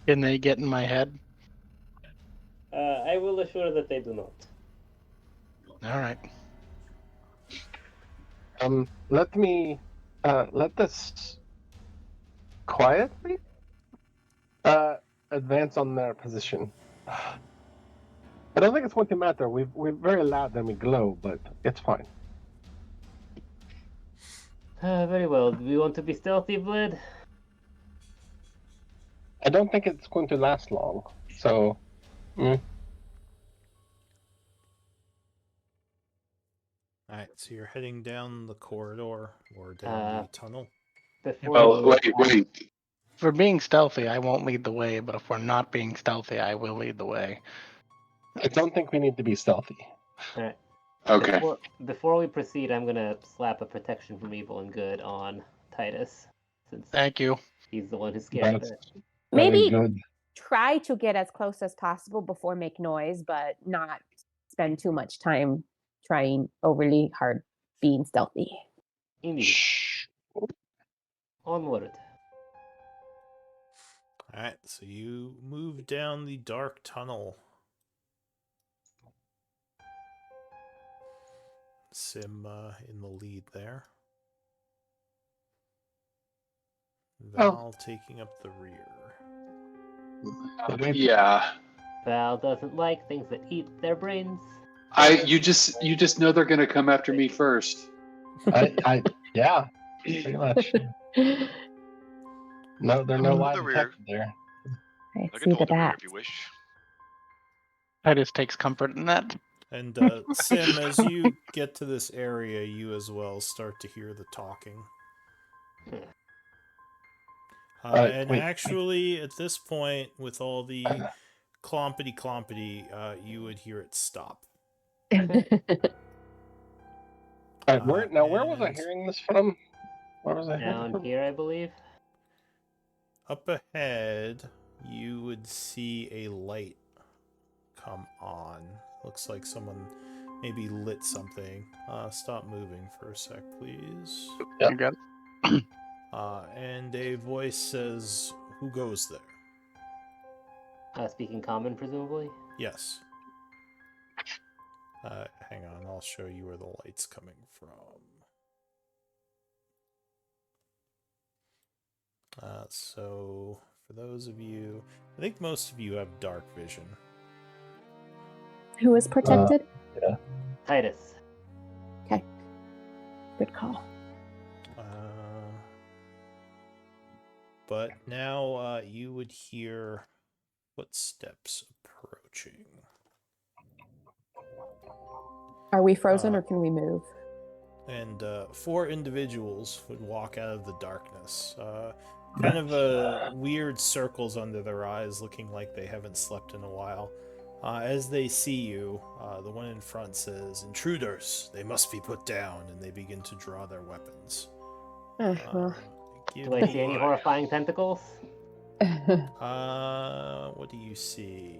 Can they get in my head? I will assure that they do not. All right. Let this quietly advance on their position. I don't think it's going to matter. We're very loud and we glow, but it's fine. Very well. Do we want to be stealthy, Bled? I don't think it's going to last long. So, Alright, so you're heading down the corridor or down the tunnel. Well, wait. If we're being stealthy, I won't lead the way, but if we're not being stealthy, I will lead the way. I don't think we need to be stealthy. All right. Okay. Before we proceed, I'm gonna slap a protection from evil and good on Titus, since Thank you. he's the one who's scared of That's it. very Maybe good. try to get as close as possible before make noise, but not spend too much time trying overly hard being stealthy. Indeed. Shh. Onward. Alright, so you move down the dark tunnel. Sim in the lead there. Val taking up the rear. Yeah. Val doesn't like things that eat their brains. You just know they're gonna come after me first. Yeah, pretty much. No, there are no live detected there. I I see can the hold the rear bat. if you wish. Titus takes comfort in that. And Sim, as you get to this area, you as well start to hear the talking. And wait. actually, at this point, with all the clompity, you would hear it stop. Where was I hearing this from? Where was I hearing it Down from? here, I believe. Up ahead, you would see a light come on. Looks like someone maybe lit something. Stop moving for a sec, please. Yep. You got it? And a voice says, "Who goes there?" Speaking common, presumably. Yes. Hang on, I'll show you where the light's coming from. So, for those of you, I think most of you have dark vision. Who is protected? Yeah. Titus. Okay. Good call. But now you would hear footsteps approaching. Are we frozen or can we move? And 4 individuals would walk out of the darkness. Kind of weird circles under their eyes, looking like they haven't slept in a while. As they see you, the one in front says, "Intruders, they must be put down," and they begin to draw their weapons. Well. Do I see any horrifying tentacles? What do you see?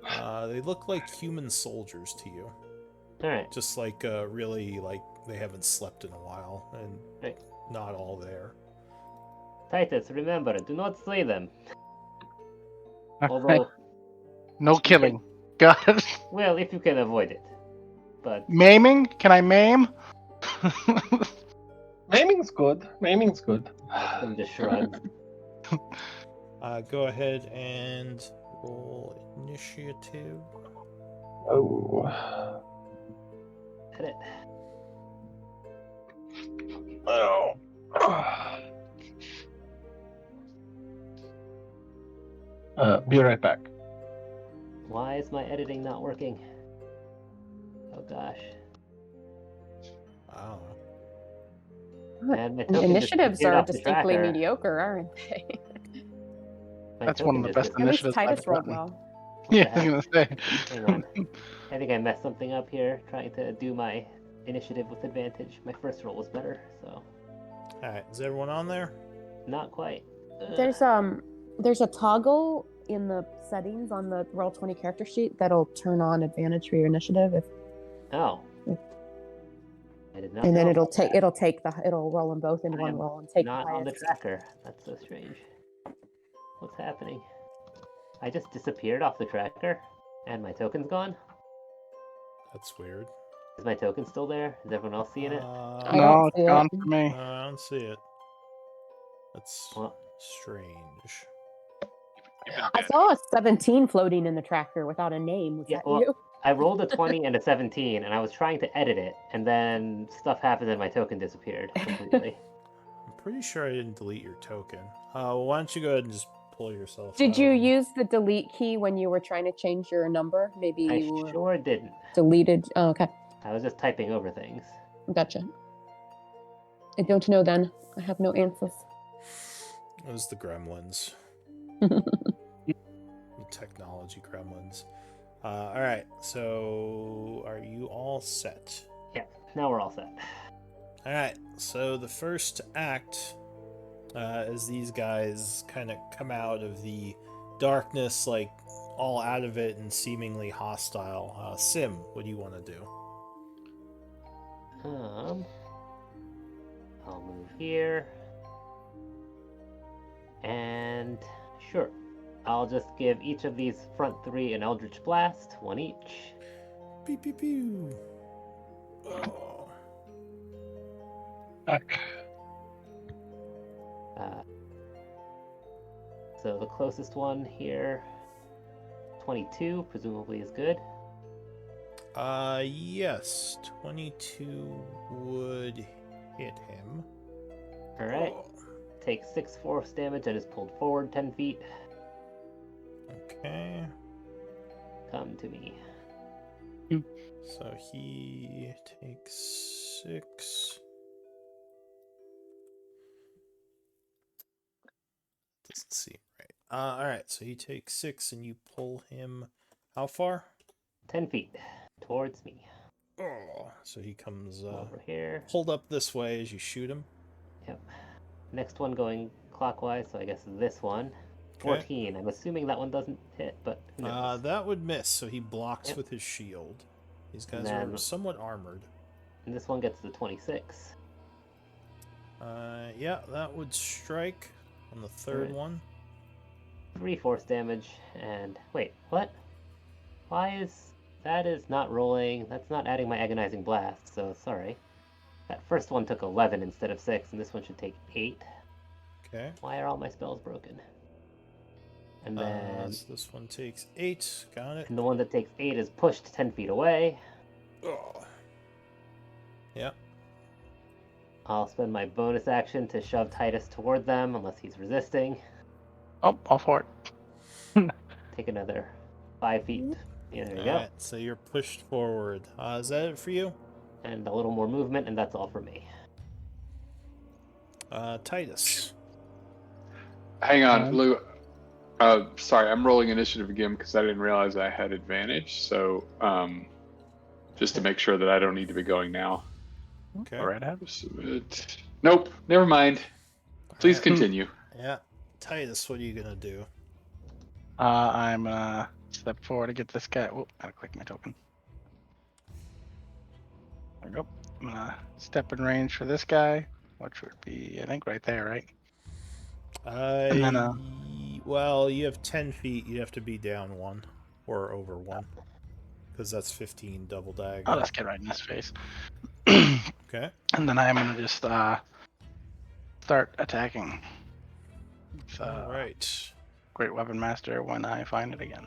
They look like human soldiers to you. Alright. Just like really like they haven't slept in a while and not all there. Titus, remember, do not slay them. Although, no killing. Got it. well, if you can avoid it. But Maiming? Can I maim? Maiming's good. Maiming's good. I'm just shrugged. Go ahead and roll initiative. Oh. Edit. Oh. Be right back. Why is my editing not working? Oh gosh. Wow. And my token Initiatives disappeared are off the distinctly tracker. mediocre, aren't they? My That's one of the token best just At least initiatives Titus I've rolled gotten. well. Yeah, I was gonna say. Hang on. I think I messed something up here trying to do my initiative with advantage. My first roll was better, so Alright, is everyone on there? not quite. There's a toggle in the settings on the Roll20 character sheet that'll turn on advantage for your initiative. Oh. I did not And then know it'll about take that. it'll roll them both in I one am roll and take the Not on the highest. tracker. That's so strange. What's happening? I just disappeared off the tracker, and my token's gone. That's weird. Is my token still there? Is everyone else seeing it? I don't No, see it's it. gone for me. I don't see it. That's Well, strange. I saw a 17 floating in the tracker without a name. Was Yeah, that well, you? I rolled a 20 and a 17, and I was trying to edit it, and then stuff happened and my token disappeared completely. I'm pretty sure I didn't delete your token. Why don't you go ahead and just pull yourself Did out? you use the delete key when you were trying to change your number? Maybe I you were sure didn't. deleted. Oh, okay. I was just typing over things. Gotcha. I don't know then. I have no answers. It was the gremlins. The technology gremlins. All right, so are you all set? Yeah, now we're all set. All right, so the first act, as these guys kind of come out of the darkness, like all out of it and seemingly hostile. Sim, what do you want to do? I'll move here. And sure, I'll just give each of these front three an Eldritch Blast, one each. Pew pew pew. Oh. Fuck. So the closest one here, 22, presumably is good. Yes, 22 would hit him. All right, Oh. takes 6 force damage and is pulled forward 10 feet. Okay. Come to me. So he takes 6. Doesn't seem right. Alright, so he takes 6 and you pull him how far? 10 feet towards me. Oh, so he comes Over here. pulled up this way as you shoot him. Yep. Next one going clockwise, so I guess this one. Okay. 14. I'm assuming that one doesn't hit, but who knows? That would miss, so he blocks Yep. with his shield. These guys And are then- somewhat armored. And this one gets the 26. Yeah, that would strike on the third Alright. one. 3 force damage, and wait, what? Why is that is not rolling? That's not adding my agonizing blast. So sorry. That first one took 11 instead of 6, and this one should take 8. Okay. Why are all my spells broken? And then So this one takes 8. Got it. and the one that takes 8 is pushed 10 feet away. Oh. Yep. I'll spend my bonus action to shove Titus toward them, unless he's resisting. Oh, all for it. Take another 5 feet. Yeah, there you go. Alright, so you're pushed forward. Is that it for you? And a little more movement, and that's all for me. Titus. Hang on, Um, Lou. Sorry, I'm rolling initiative again because I didn't realize I had advantage. So, just to make sure that I don't need to be going now. Okay. All right, ahead. Submit. Nope, never mind. Please Alright. continue. Yeah. Titus, what are you gonna do? I'm gonna step forward to get this guy. Whoop, gotta click my token. There we go. I'm gonna step in range for this guy, which would be, I think, right there, right? And then, Well, you have 10 feet. You have to be down 1 or over 1. Because that's 15 double dagger. Oh, let's get right in his face. Okay. And then I'm gonna just start attacking. With, Alright. Great Weapon Master when I find it again.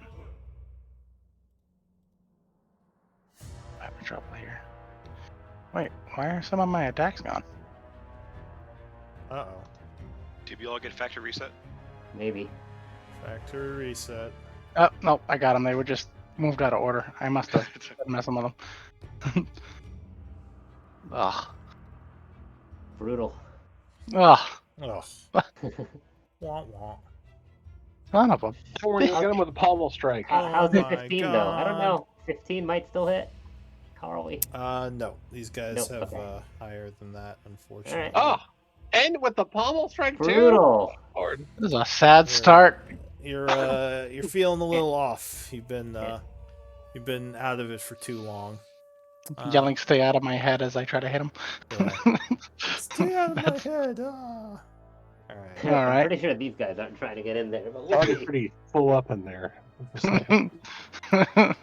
I have trouble here. Wait, why are some of my attacks gone? Uh-oh. Did we all get factory reset? Maybe. Factory reset. Oh, no, I got them. They were just moved out of order. I must have been messing with them. Ugh. Brutal. Ugh. Ugh. Wah wah. Son of a... Don't worry, you'll get him with a pommel strike. How's Oh it my 15 though? I don't God. know. 15 might still hit. How are we? No. These guys Nope, have okay. higher than that, unfortunately. Oh, and with the pommel strike too. Brutal. Lord. This is a sad start. You're feeling a little off. You've been out of it for too long. Yelling "Stay out of my head" as I try to hit him. Yeah. Stay out of my head! Ah. All right. All I'm right. pretty sure these guys aren't trying to get in there, but It's we'll already see. pretty full up in there. for a second.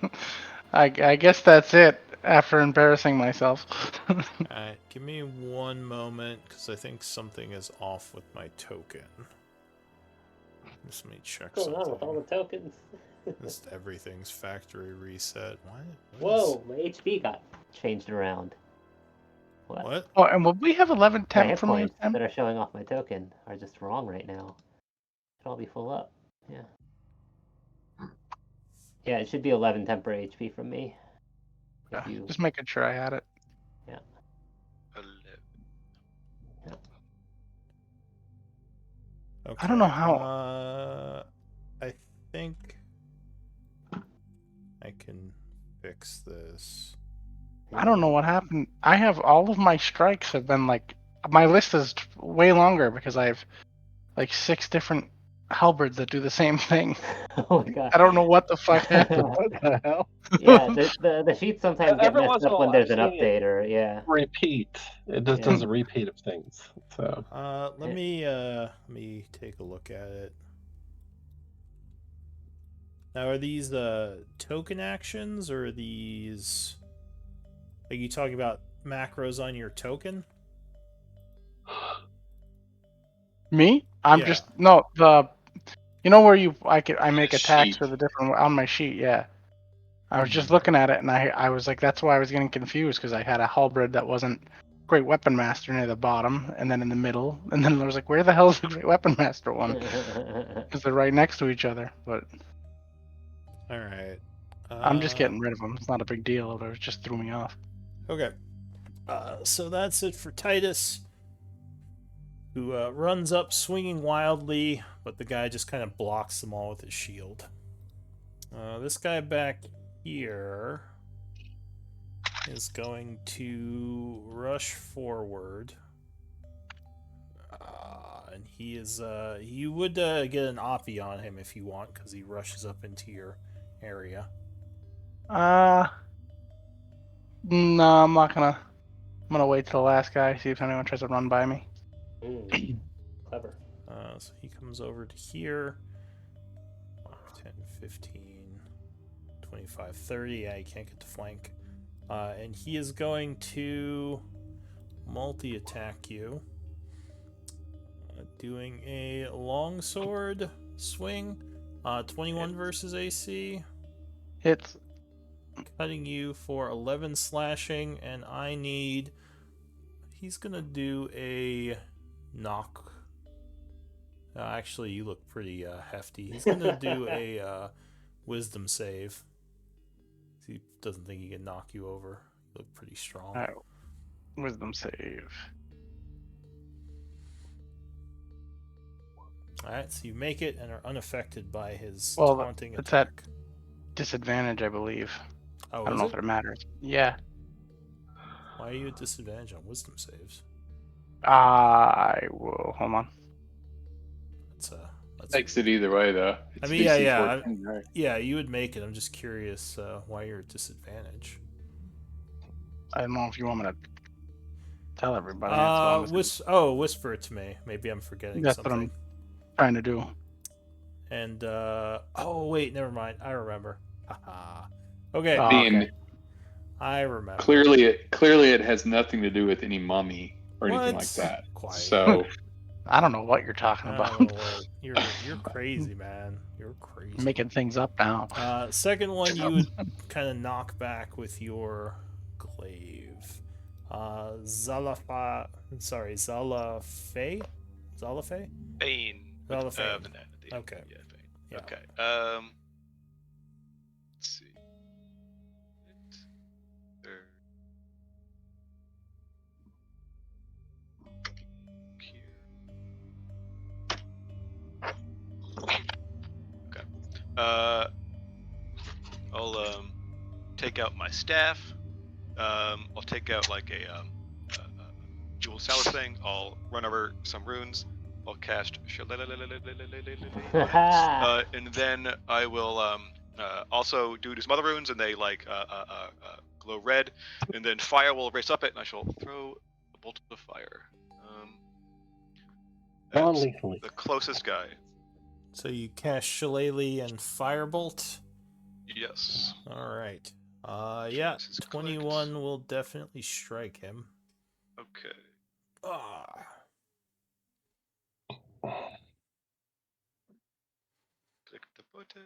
I guess that's it. After embarrassing myself. All right. Give me one moment, because I think something is off with my token. Just let me check What's going on with all something. the tokens? Just everything's factory reset. What is- Whoa, my HP got changed around. What? Oh, and would we have 11 My temp hit from you, points Tim? that are showing off my token are just wrong right now. Should all be full up. Yeah. Yeah, it should be 11 temporary HP from me. If Yeah, you... just making sure I had it. 11. Okay. I don't know how. I think I can fix this. I don't know what happened. I have all of my strikes have been like my list is way longer because I have like 6 different halberds that do the same thing. Oh my god. I don't know what the fuck happened. What the hell? Yeah, the sheets sometimes get Every messed once in a up when while, there's I've an seen update or yeah. Repeat. It just Yeah. does a repeat of things. So Let me take a look at it. Now, are these token actions, or are these... Are you talking about macros on your token? Me? I'm Yeah. just no the. You know where I make The attacks sheet. for the different on my sheet, yeah. I was just Mhm. looking at it and I was like, that's why I was getting confused because I had a halberd that wasn't Great Weapon Master near the bottom and then in the middle, and then I was like, where the hell is the Great Weapon Master one? Because they're right next to each other. But All right. I'm just getting rid of them. It's not a big deal. It just threw me off. Okay. So that's it for Titus, who runs up swinging wildly, but the guy just kind of blocks them all with his shield. This guy back here is going to rush forward. And he is, you would get an Oppie on him if you want, because he rushes up into your area. No, I'm not gonna. I'm gonna wait till the last guy, see if anyone tries to run by me. Clever. So he comes over to here. 10, 15, 25, 30. Yeah, he can't get to flank. And he is going to multi-attack you. Doing a longsword swing. 21 versus AC. Hits. Cutting you for 11 slashing, and I need... He's gonna do a knock. Actually, you look pretty hefty. He's gonna do a wisdom save. He doesn't think he can knock you over. You look pretty strong. Alright. Wisdom save. Alright, so you make it and are unaffected by his Well, taunting it's attack. Disadvantage, I believe. Oh, I don't is know it? if it matters. Yeah. Why are you at disadvantage on wisdom saves? I will. Hold on. That's Makes it either way, though. It's mean, DC yeah. 14, right? Yeah, you would make it. I'm just curious why you're at disadvantage. I don't know if you want me to tell everybody. That's what I'm Whisper it to me. Maybe I'm forgetting That's something. what I'm trying to do. And oh wait, never mind. I remember. Haha. Okay, Being I remember. clearly it has nothing to do with any mummy or anything like What? that. Quiet. So I don't know what you're talking I about. don't know what- You're crazy, man. You're crazy. Making things up now. Second one, you would kind of knock back with your glaive. Zalafe? Bane. Zalafane. Vanity. Okay. Yeah, Bane. Yeah. Okay. Let's see. There. Okay. I'll take out my staff. I'll take out like a jewel salad thing. I'll run over some runes. I'll cast and then I will also do some other runes, and they like glow red, and then fire will race up it, and I shall throw a bolt of fire. At Non-lethally. the closest guy. So you cast Shillelagh and Firebolt. Yes. All right. Yeah, This is 21 will definitely strike him. Okay. Ah. Click the button.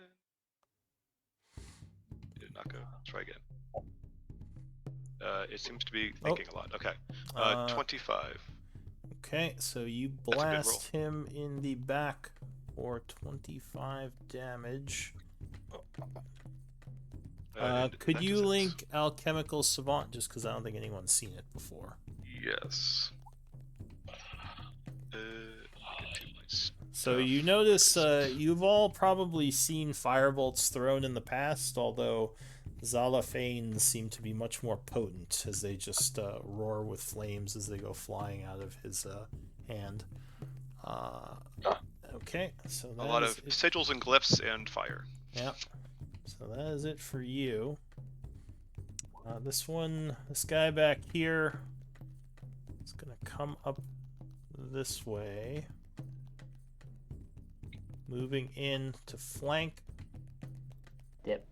Did not go. Try again. It seems to be thinking a lot. Okay. 25. Okay, so you a good roll. blast him in the back for 25 damage. Could that you doesn't- link Alchemical Savant just because I don't think anyone's seen it before? Yes. Get to my So stuff. you notice you've all probably seen firebolts thrown in the past, although Zalafane's seem to be much more potent as they just roar with flames as they go flying out of his hand. Okay, so A that lot is of it. sigils and glyphs and fire. Yep. So that is it for you. This guy back here is gonna come up this way, moving in to flank, Dip.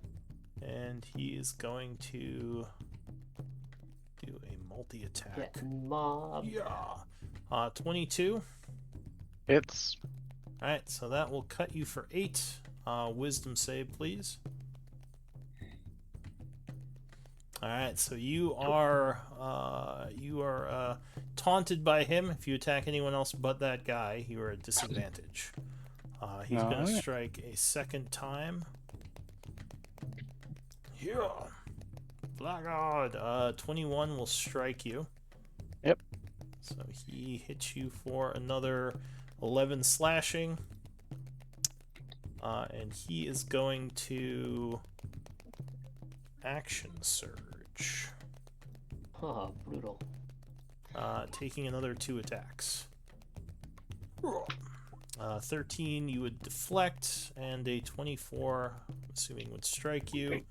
and he is going to do a multi-attack. Get mobbed. Yeah. 22. It's All right, so that will cut you for 8. Wisdom save, please. All right, so you are taunted by him. If you attack anyone else but that guy, you are at disadvantage. He's going to Alright. strike a second time. Yeah. Blackguard. 21 will strike you. Yep. So he hits you for another 11 slashing. And he is going to action surge, Oh, brutal. taking another 2 attacks. 13 you would deflect, and a 24, assuming would strike you,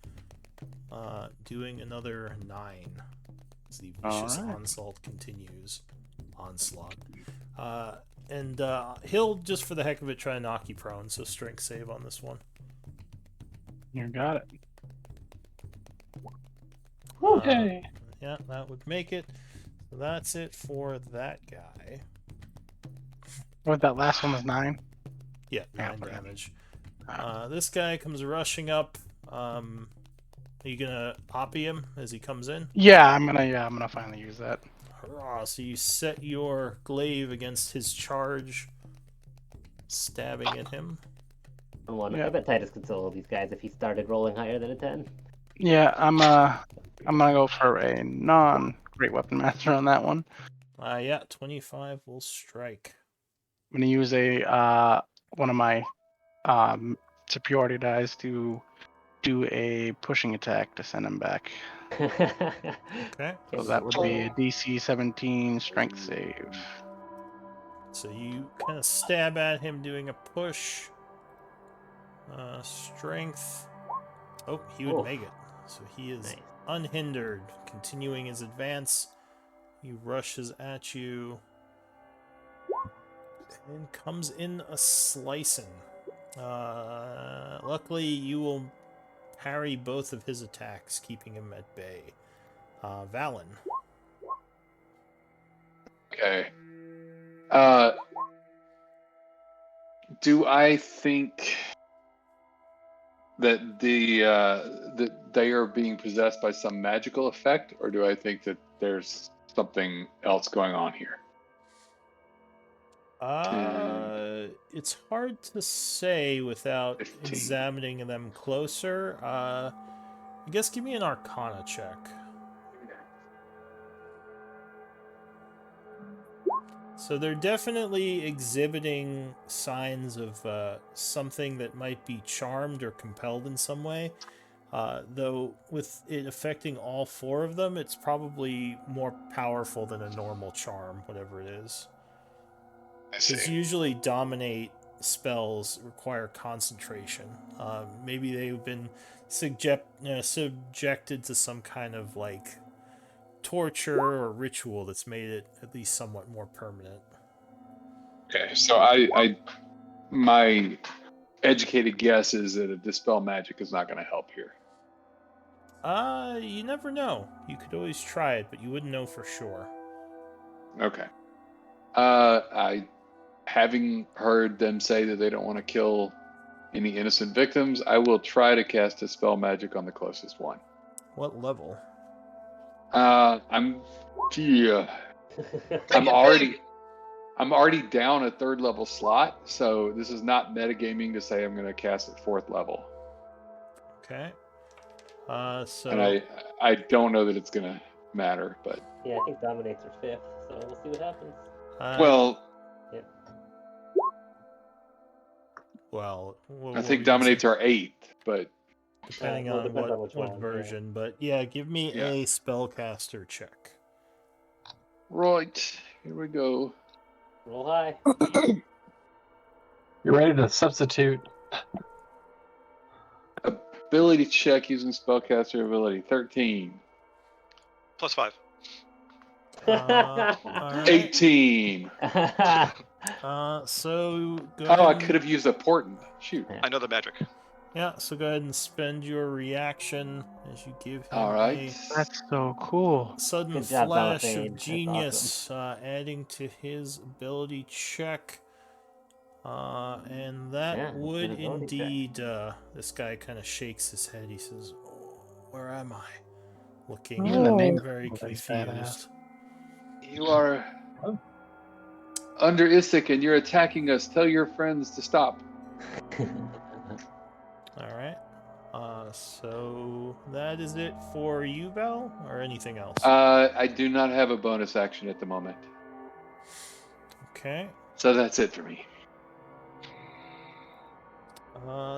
doing another 9 as the vicious Alright. onslaught continues. And he'll, just for the heck of it, try to knock you prone, so strength save on this one. you got it. Okay. Yeah, that would make it. So that's it for that guy. What, that last one was 9? Yeah, Yeah, 9 okay. damage. This guy comes rushing up. Are you gonna oppy him as he comes in? Yeah, I'm gonna finally use that. Hurrah! So you set your glaive against his charge, stabbing at him. One. Yeah. I bet Titus could solo these guys if he started rolling higher than a 10. Yeah, I'm gonna go for a non-great weapon master on that one. Yeah, 25 will strike. I'm gonna use a one of my superiority dice to do a pushing attack to send him back. Okay. So that would be a DC 17 strength save. So you kind of stab at him doing a push. Strength. Oh, he would Oof. make it. So he is Nice. unhindered, continuing his advance. He rushes at you and comes in a slicing. Luckily, you will parry both of his attacks, keeping him at bay. Valen. Okay. Do I think that that they are being possessed by some magical effect, or do I think that there's something else going on here? It's hard to say without 15. examining them closer. I guess give me an Arcana check. So they're definitely exhibiting signs of something that might be charmed or compelled in some way. Though with it affecting all 4 of them, it's probably more powerful than a normal charm, whatever it is. I Because usually dominate spells require concentration. Maybe they've been subjected to some kind of like torture or ritual that's made it at least somewhat more permanent. Okay, so my educated guess is that a dispel magic is not going to help here. You never know. You could always try it, but you wouldn't know for sure. Okay. Having heard them say that they don't want to kill any innocent victims, I will try to cast a spell magic on the closest one. What level? I'm already down a 3rd level slot, so this is not metagaming to say I'm going to cast at 4th level. Okay. So And I don't know that it's going to matter, but Yeah, I think Dominates are 5th, so we'll see what happens. well, what I think were you Dominates saying? are 8th, but Depending Well, on depends on which what one, version, but yeah, give me Yeah. a spellcaster check. right, here we go. Roll high. You ready to substitute? Ability check using spellcaster ability 13. +5. Alright. 18. So go Oh, I ahead could have used a portent. Shoot. I know the magic. Yeah, so go ahead and spend your reaction as you give him All right. That's so cool. a sudden Good job, flash Donnathane. of That's genius, adding to his ability check. And that Yeah, would good ability check. indeed. This guy kind of shakes his head. He says, "Oh, where am I?" Looking Even the name very is confused. badass. You are under Isik and you're attacking us. Tell your friends to stop. All right. So that is it for you, Belle, or anything else? I do not have a bonus action at the moment. Okay. So that's it for me.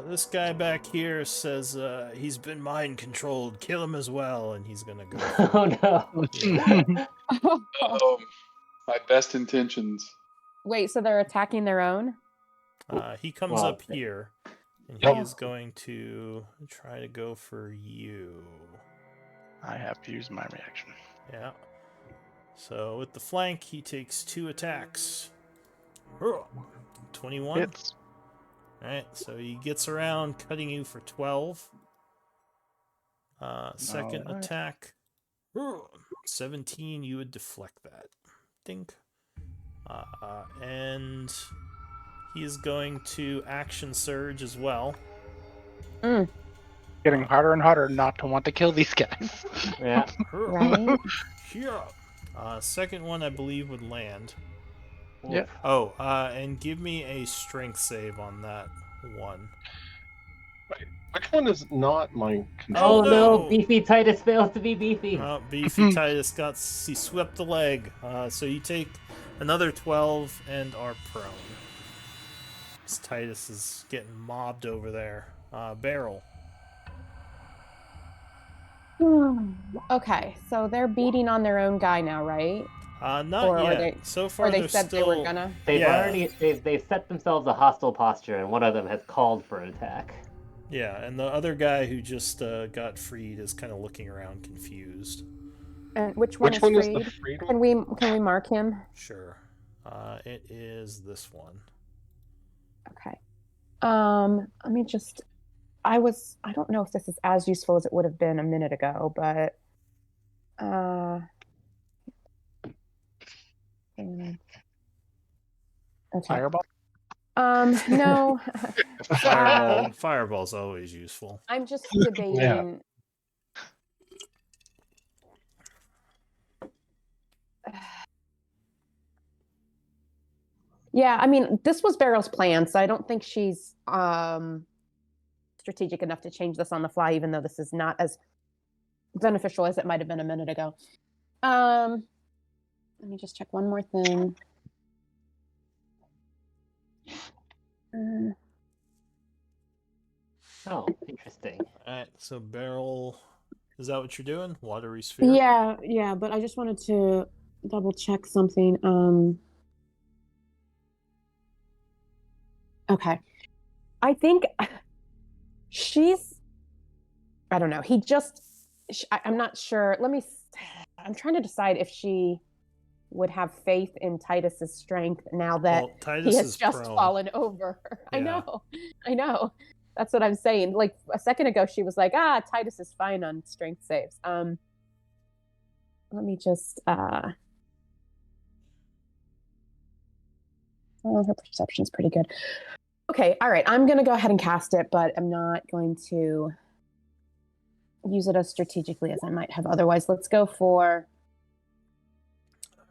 This guy back here says he's been mind controlled. Kill him as well, and he's gonna go. Oh no. Yeah. My best intentions. Wait, so they're attacking their own? He comes Well, up here, and he Yep. is going to try to go for you. I have to use my reaction. Yeah. So with the flank, he takes 2 attacks. 21. Hits. Alright, so he gets around, cutting you for 12. Second Alright. attack. 17, you would deflect that. Dink. And he is going to action surge as well. Getting harder and harder not to want to kill these guys. Yeah. Right? Yeah. Second one, I believe, would land. Yeah. Oh, and give me a strength save on that one. Which one is not my Oh control? no. no, Beefy Titus fails to be beefy. Beefy Titus he swept the leg. So you take another 12 and are prone. This Titus is getting mobbed over there. Barrel. Okay, so they're beating on their own guy now, right? Not Or yet. they- So far, Or they they're said still... they were gonna. They've set themselves a hostile posture, and one of them has called for an attack. Yeah, and the other guy who just got freed is kind of looking around confused. And which one Which is one is freed? the freed one? Can we mark him? Sure. It is this one. Okay. Let me just. I don't know if this is as useful as it would have been a minute ago, but. Okay. Fireball. No. Fireball's always useful. I'm just debating. Yeah, I mean, this was Barrel's plan, so I don't think she's strategic enough to change this on the fly, even though this is not as beneficial as it might have been a minute ago. Let me just check one more thing. Oh, interesting. Alright, so Barrel... Is that what you're doing? Watery sphere? Yeah, but I just wanted to double check something. Okay. I think she's. I don't know. I'm not sure. I'm trying to decide if she would have faith in Titus's strength now that Well, Titus he has is just prone. fallen over. Yeah. I know. That's what I'm saying. Like a second ago, she was like, Titus is fine on strength saves. Let me just, her perception's pretty good. Okay, all right. I'm going to go ahead and cast it, but I'm not going to use it as strategically as I might have otherwise. Let's go for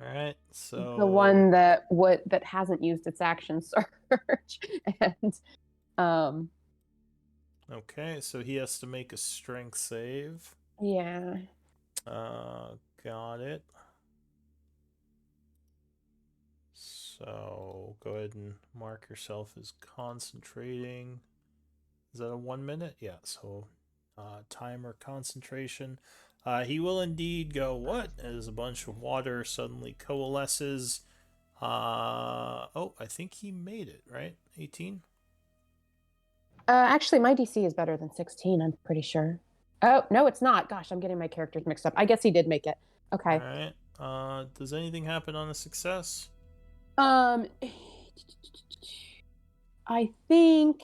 All right. So the one that hasn't used its action surge. And okay, so he has to make a strength save. yeah. Got it. So go ahead and mark yourself as concentrating. Is that a 1 minute? Yeah, so timer concentration. He will indeed go, what? As a bunch of water suddenly coalesces. Oh, I think he made it, right? 18? Actually, my DC is better than 16, I'm pretty sure. Oh, no, it's not. Gosh, I'm getting my characters mixed up. I guess he did make it. Okay. All right. Does anything happen on a success? I think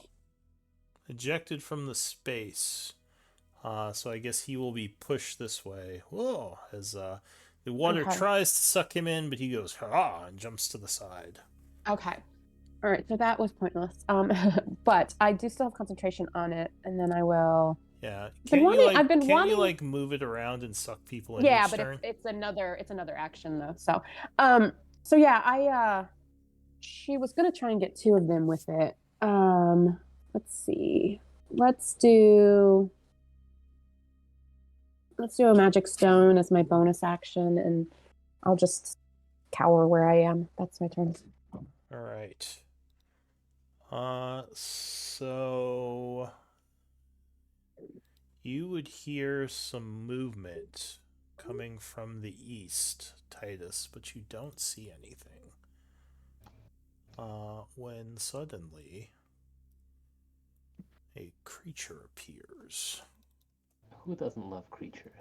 Ejected from the space. So I guess he will be pushed this way. Whoa! As the water Okay. tries to suck him in, but he goes, hurrah, and jumps to the side. okay. All right, so that was pointless. But I do still have concentration on it, and then I will. Yeah. I've been Can't wanting. you like move it around and suck people in Yeah, each but turn? it's another action though. So yeah, she was gonna try and get 2 of them with it. Let's see. Let's do a magic stone as my bonus action, and I'll just cower where I am. That's my turn. All right. So you would hear some movement coming from the east, Titus, but you don't see anything. When suddenly a creature appears. Who doesn't love creatures?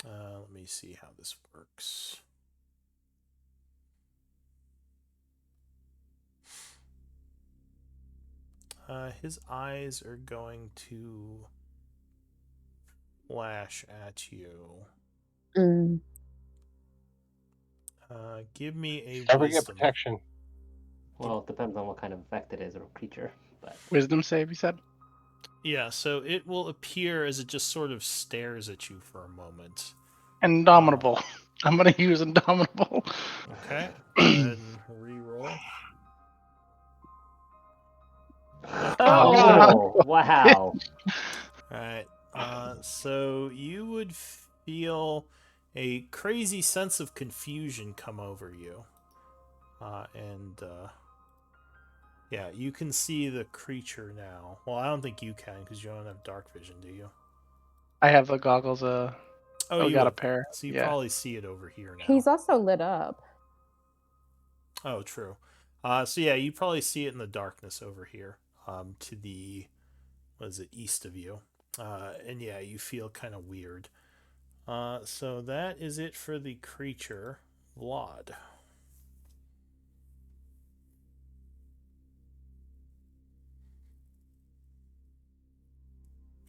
Let me see how this works. His eyes are going to flash at you. Mm. Give me a Never get wisdom. protection. Well, it depends on what kind of effect it is or creature. But Wisdom save, you said? Yeah, so it will appear as it just sort of stares at you for a moment. Indomitable. I'm going to use Indomitable. Okay, go ahead and re-roll. oh, wow! Alright, so you would feel a crazy sense of confusion come over you. Yeah, you can see the creature now. Well, I don't think you can, because you don't have dark vision, do you? I have the goggles. Oh, we you got a would. pair. So you Yeah. probably see it over here now. He's also lit up. Oh, true. So yeah, you probably see it in the darkness over here, to the, what is it, east of you. And yeah, you feel kind of weird. So that is it for the creature. Vlad.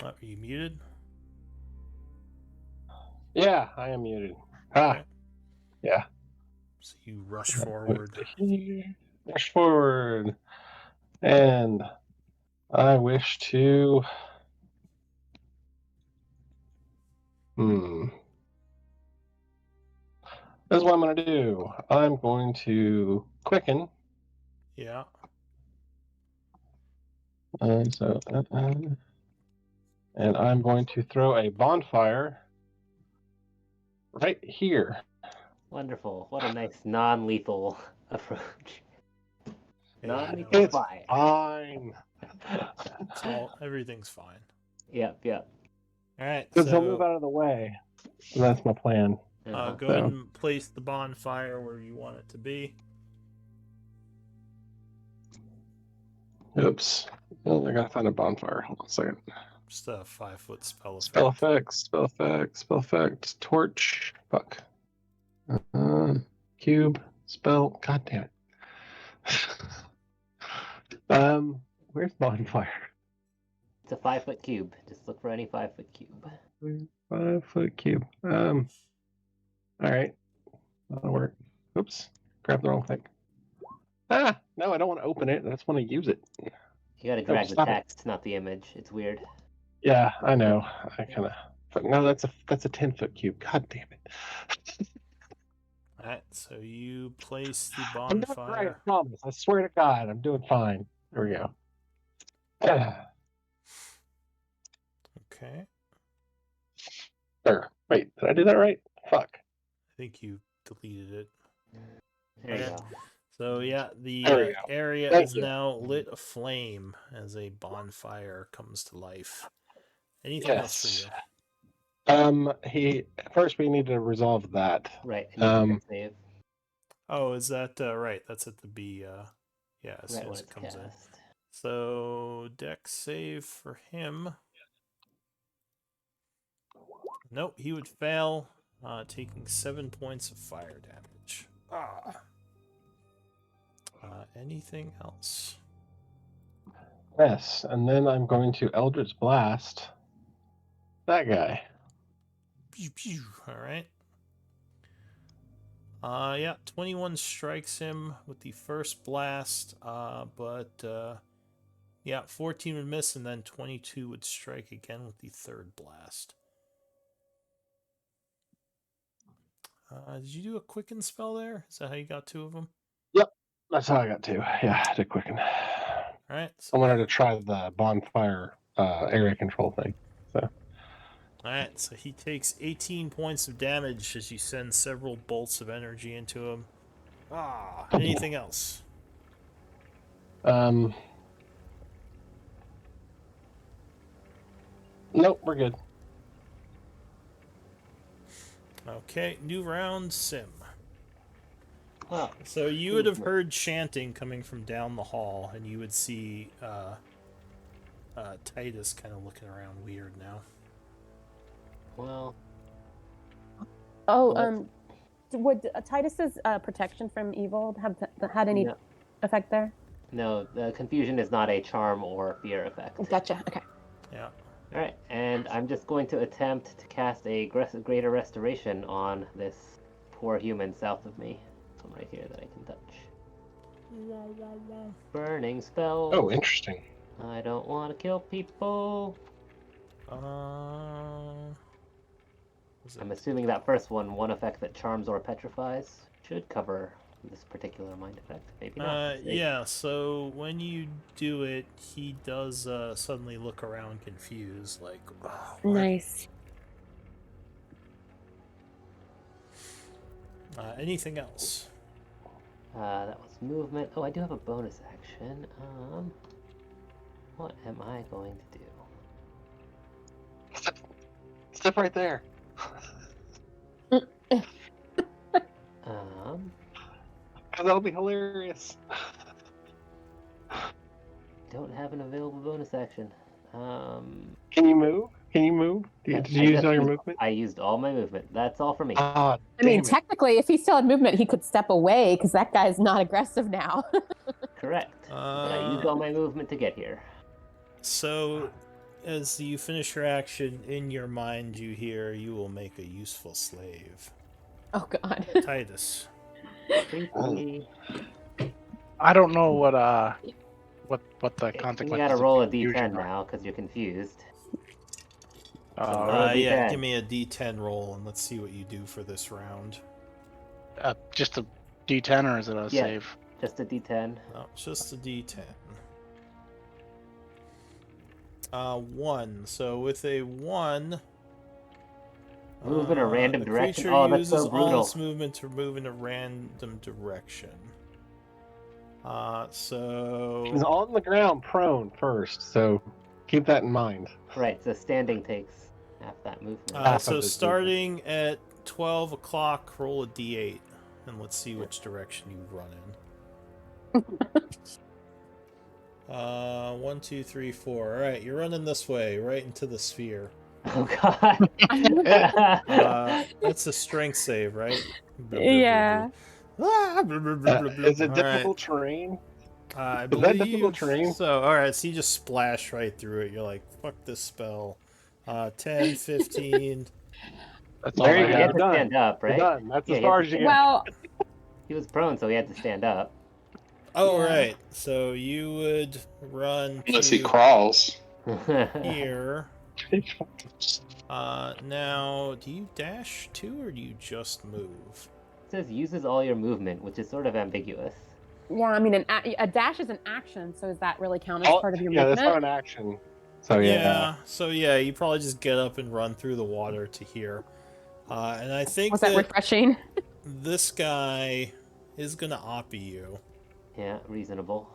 Are you muted? Yeah, I am muted. Ah, Okay. yeah. So you rush forward. Rush forward. And I wish to. This is what I'm going to do. I'm going to quicken. Yeah. And I'm going to throw a bonfire right here. Wonderful. What a nice non-lethal approach. Non-lethal It's fire. fine. Everything's fine. Yep. All right. Because he'll move out of the way. That's my plan. Go ahead and place the bonfire where you want it to be. Oops. Well, I gotta find a bonfire. Hold on a second. Just a 5-foot spell effect. Spell effects, spell effects, spell effects. Torch. Fuck. Cube. Spell. God damn it. Where's bonfire? It's a 5-foot cube. Just look for any 5-foot cube. 5-foot cube. All right. That'll work. Oops. Grab the wrong thing. Ah, no, I don't want to open it. I just want to use it. You gotta drag the stop it. text, not the image. It's weird. Yeah, I know. I kind of. But no, that's a 10-foot cube. God damn it. Alright, so you place the I'm doing great. I bonfire. promise. I swear to God, I'm doing fine. There we go. Okay. There. Wait, did I do that right? Fuck. I think you deleted it. There you Okay. go. So yeah, the There we go. area Thank is you. now lit aflame as a bonfire comes to life. Anything else Yes. for you? First we need to resolve that. Right. It needs a Um, dex save. Oh, is that right? That's at the B. Yeah, as Right soon when as it's it comes in. cast. So dex save for him. Nope, he would fail, taking 7 points of fire damage. Anything else? Yes, and then I'm going to Eldritch Blast that guy. Pew, pew. All right. Yeah, 21 strikes him with the first blast, yeah, 14 would miss, and then 22 would strike again with the third blast. Did you do a quicken spell there? Is that how you got 2 of them? That's how I got to. Yeah, to quicken. All right. I wanted to try the bonfire area control thing. Alright, so he takes 18 points of damage as you send several bolts of energy into him. Anything else? Nope, we're good. Okay, new round, Sim. Well, So you would have heard chanting coming from down the hall, and you would see Titus kind of looking around weird now. well, Oh, Well, would Titus's protection from evil have had any No. effect there? no, the confusion is not a charm or fear effect. Gotcha. Okay. Yeah. Alright, and I'm just going to attempt to cast a greater restoration on this poor human south of me. This one right here that I can touch. Burning spell. Oh, interesting. I don't want to kill people. Was I'm it- assuming that first one effect that charms or petrifies, should cover this particular mind effect. Maybe not. Let's see. Yeah, so when you do it, he does suddenly look around confused, like, "Oh, what?" Nice. Anything else? That was movement. Oh, I do have a bonus action. What am I going to do? Step right there. That'll be hilarious. Don't have an available bonus action. Can you move? Can you move? Did you use all your movement? I used all my movement. That's all for me. Ah, I mean, damn it. technically, if he still had movement, he could step away because that guy's not aggressive now. Correct. But I used all my movement to get here. So, as you finish your action, in your mind you hear, "You will make a useful slave." Oh God. Titus. Creepy. I don't know what the You consequences. gotta of roll a confusion d10 are. now because you're confused. Uh, Yeah, D10. give me a D10 roll and let's see what you do for this round. just a D10 or is it a Yeah. save? Just a d10. No, it's just a D10. 1. So with a 1, Move in a random the direction. creature Oh, that's so uses all brutal. its movement to move in a random direction. He's So on the ground, prone first, so keep that in mind. Right, so standing takes half that movement. half of so his starting at 12 o'clock, roll a D8, and let's see which direction you run in. 1, 2, 3, 4. All right, you're running this way, right into the sphere. Oh god. That's a strength save, right? Yeah. Is it All difficult terrain? I Is that difficult believe terrain? so. All right, so you just splash right through it. You're like, fuck this spell. 10, 15. That's Well, all he I had have. to stand up, We're right? done. That's Yeah, as he had far to as you stand- get. Well, He was prone, so he had to stand up. Oh, Yeah. right. So you would run Unless he to crawls. here. Now, do you dash too, or do you just move? It says uses all your movement, which is sort of ambiguous. yeah, I mean, a dash is an action, so does that really count as part of your Yeah, that's not movement? an action. So yeah. So yeah, you probably just get up and run through the water to here. And I think Was that refreshing? this guy is gonna oppie you. Yeah, reasonable.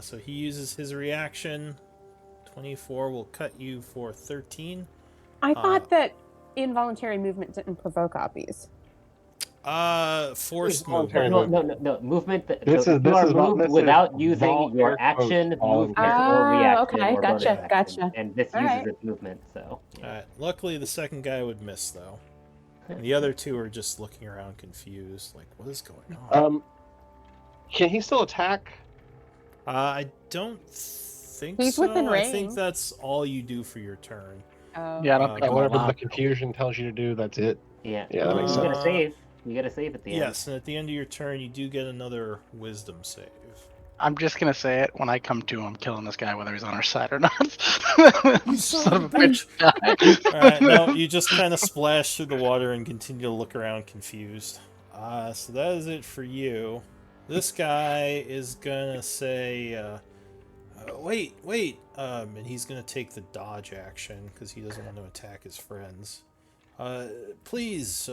So he uses his reaction. 24 will cut you for 13. I thought that involuntary movement didn't provoke oppies. Forced Voluntary movement. No. Movement. This you is are vol- moved this is without using vol- your air quotes, action, movement, voluntary. or reaction. okay, or gotcha, bonus action. gotcha. And this All uses right. its movement, so. Yeah. Alright, luckily the second guy would miss though. And the other two are just looking around confused, like, what is going on? Can he still attack? I don't think He's so. within I think range. that's all you do for your turn. Oh. Yeah, I don't think I'm Whatever the allowed. confusion tells you to do, that's it. Yeah. Yeah, that makes you sense. gotta save. You gotta save at the end. Yes, and at the end of your turn, you do get another wisdom save. I'm just gonna say it. When I come to, I'm killing this guy whether he's on our side or not. You Son of a bitch! Die. Alright, no, you just kind of splash through the water and continue to look around confused. So that is it for you. This guy is gonna say, wait, and he's gonna take the dodge action because he doesn't want to attack his friends. Please,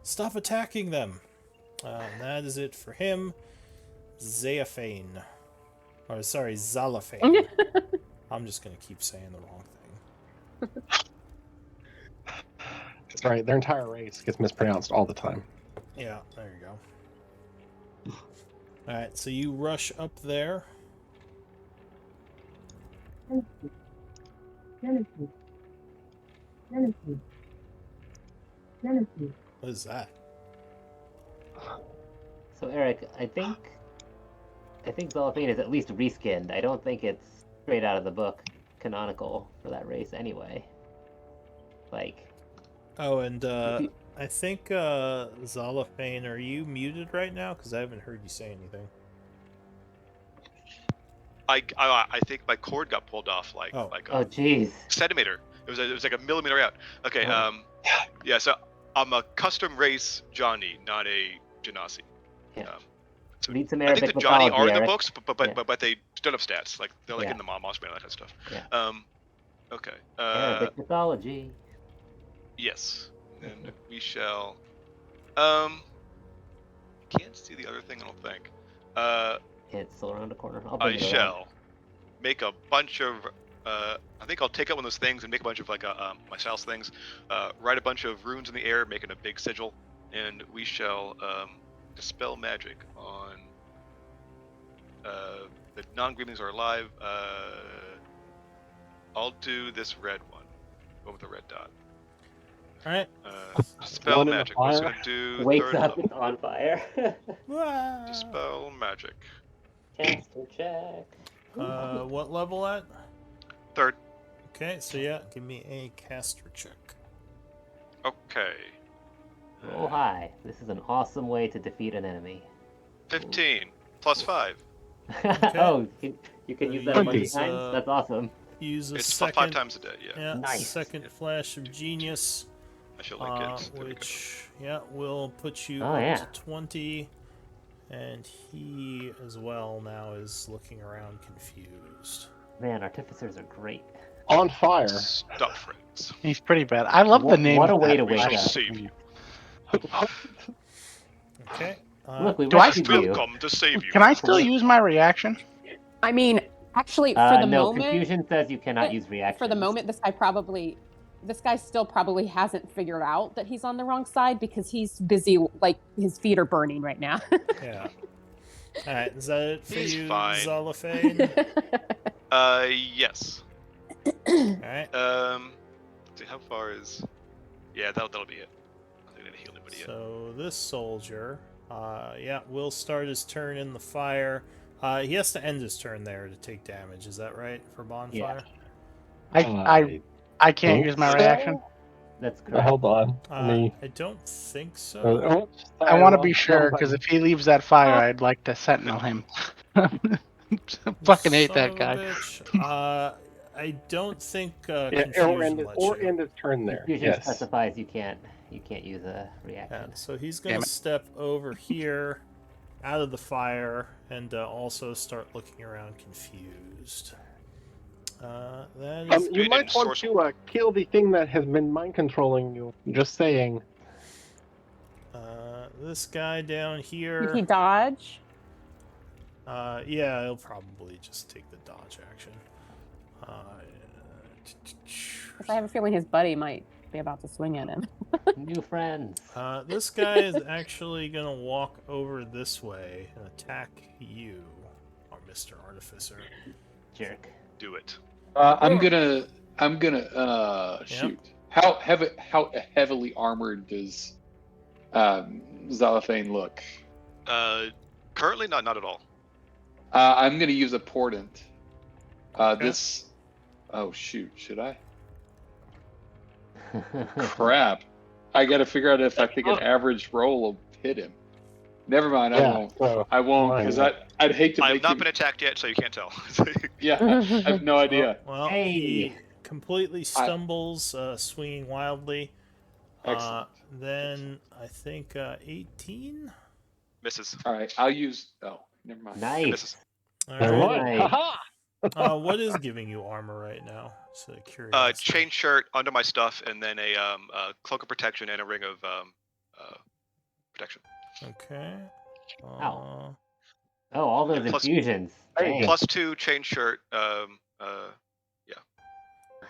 stop attacking them. And that is it for him. Zaphane. Or, sorry, Zalaphane. I'm just gonna keep saying the wrong thing. That's right. Their entire race gets mispronounced all the time. Yeah, there you go. Alright, so you rush up there. What is that? So Eric, I think Zalaphane is at least reskinned. I don't think it's straight out of the book canonical for that race anyway. Like. Oh, and I think Zalaphane, are you muted right now? Because I haven't heard you say anything. I think my cord got pulled off like Oh jeez. centimeter. It was like a millimeter out. Okay. Oh. Yeah. So I'm a custom race Johnny, not a Genasi. Yeah. So Need some I Arabic think the Johnny mythology, are in the Eric. books, but they don't have stats. Like they're like Yeah. in the Moss Man, that kind of stuff. Yeah. Okay. Arabic mythology. Yes. And we shall. Can't see the other thing. I don't think. It's still around the corner. I'll bring I it around. shall make a bunch of. I think I'll take out one of those things and make a bunch of like my styles things. Write a bunch of runes in the air, making a big sigil, and we shall dispel magic on the non-greenlings are alive. I'll do this red one with the red dot. Alright. Dispel One in the magic. What's fire. gonna do? Wakes third up, level. it's on fire. Dispel magic. Caster check. What level at? Third. Okay, so yeah, give me a caster check. Okay. Roll high. This is an awesome way to defeat an enemy. 15 plus 5. Oh, you can use that a bunch of Use, times? That's awesome. Use a It's second. 5 times a day. Yeah. Yeah, Nice. second flash of genius, I shall link it. There we go. which will put you Oh, up yeah. to 20, and he as well now is looking around confused. Man, artificers are great. On fire. Stop, friends. He's pretty bad. I love the name. What a of way that to We wake shall up. save you. Okay. Look, we do I rescued you. Welcome to save you. Can I still use my reaction? I mean, actually, for the no, moment, confusion says you cannot but use reactions. for the moment, this guy still probably hasn't figured out that he's on the wrong side because he's busy, like his feet are burning right now. Yeah. All right, is that it for He's you, fine. Zalafane? Yes. All right. Let's see, how far is? Yeah, that'll be it. I don't think I heal anybody yet. So this soldier, yeah, will start his turn in the fire. He has to end his turn there to take damage. Is that right for bonfire? I can't use my reaction. That's correct. Hold on. Let me. I don't think so. Oops, I sorry, want to wrong- be sure wrong because button. if he leaves that fire, I'd like to sentinel him. Fucking hate Son that of a guy. bitch. I don't think Yeah, confusion lets or you. end his turn there. Confusion Yes. specifies you can't use a Yeah, reaction. so he's Damn gonna it. step over here, out of the fire, and also start looking around confused. That is You Good might and want sorcerer. to kill the thing that has been mind controlling you. Just saying. this guy down Did here. he dodge? Yeah, he'll probably just take the dodge action. Because I have a feeling his buddy might be about to swing at him. New friends. This guy is actually gonna walk over this way and attack you, Mr. Artificer. Jerk. Do it. I'm gonna shoot. How heavily armored does Zalafane look? Currently, not at all. I'm gonna use a portent. Okay. This. Oh shoot! Should I? Crap! I gotta figure out if I think an average roll will hit him. Never mind. I won't. So, I won't because I'd hate to I've make not him. been attacked yet, so you can't tell. Yeah, I have no idea. Well, Hey. he completely stumbles, swinging wildly. Excellent. Then I think 18. Misses. All right, I'll use. Oh, never mind. Nice. Misses. All Never right. mind. Nice. Haha! What is giving you armor right now? So curiosity. Chain shirt under my stuff, and then a cloak of protection and a ring of protection. Okay. Ow. Oh, all those Plus- infusions. Dang. +2 chain shirt. Nice.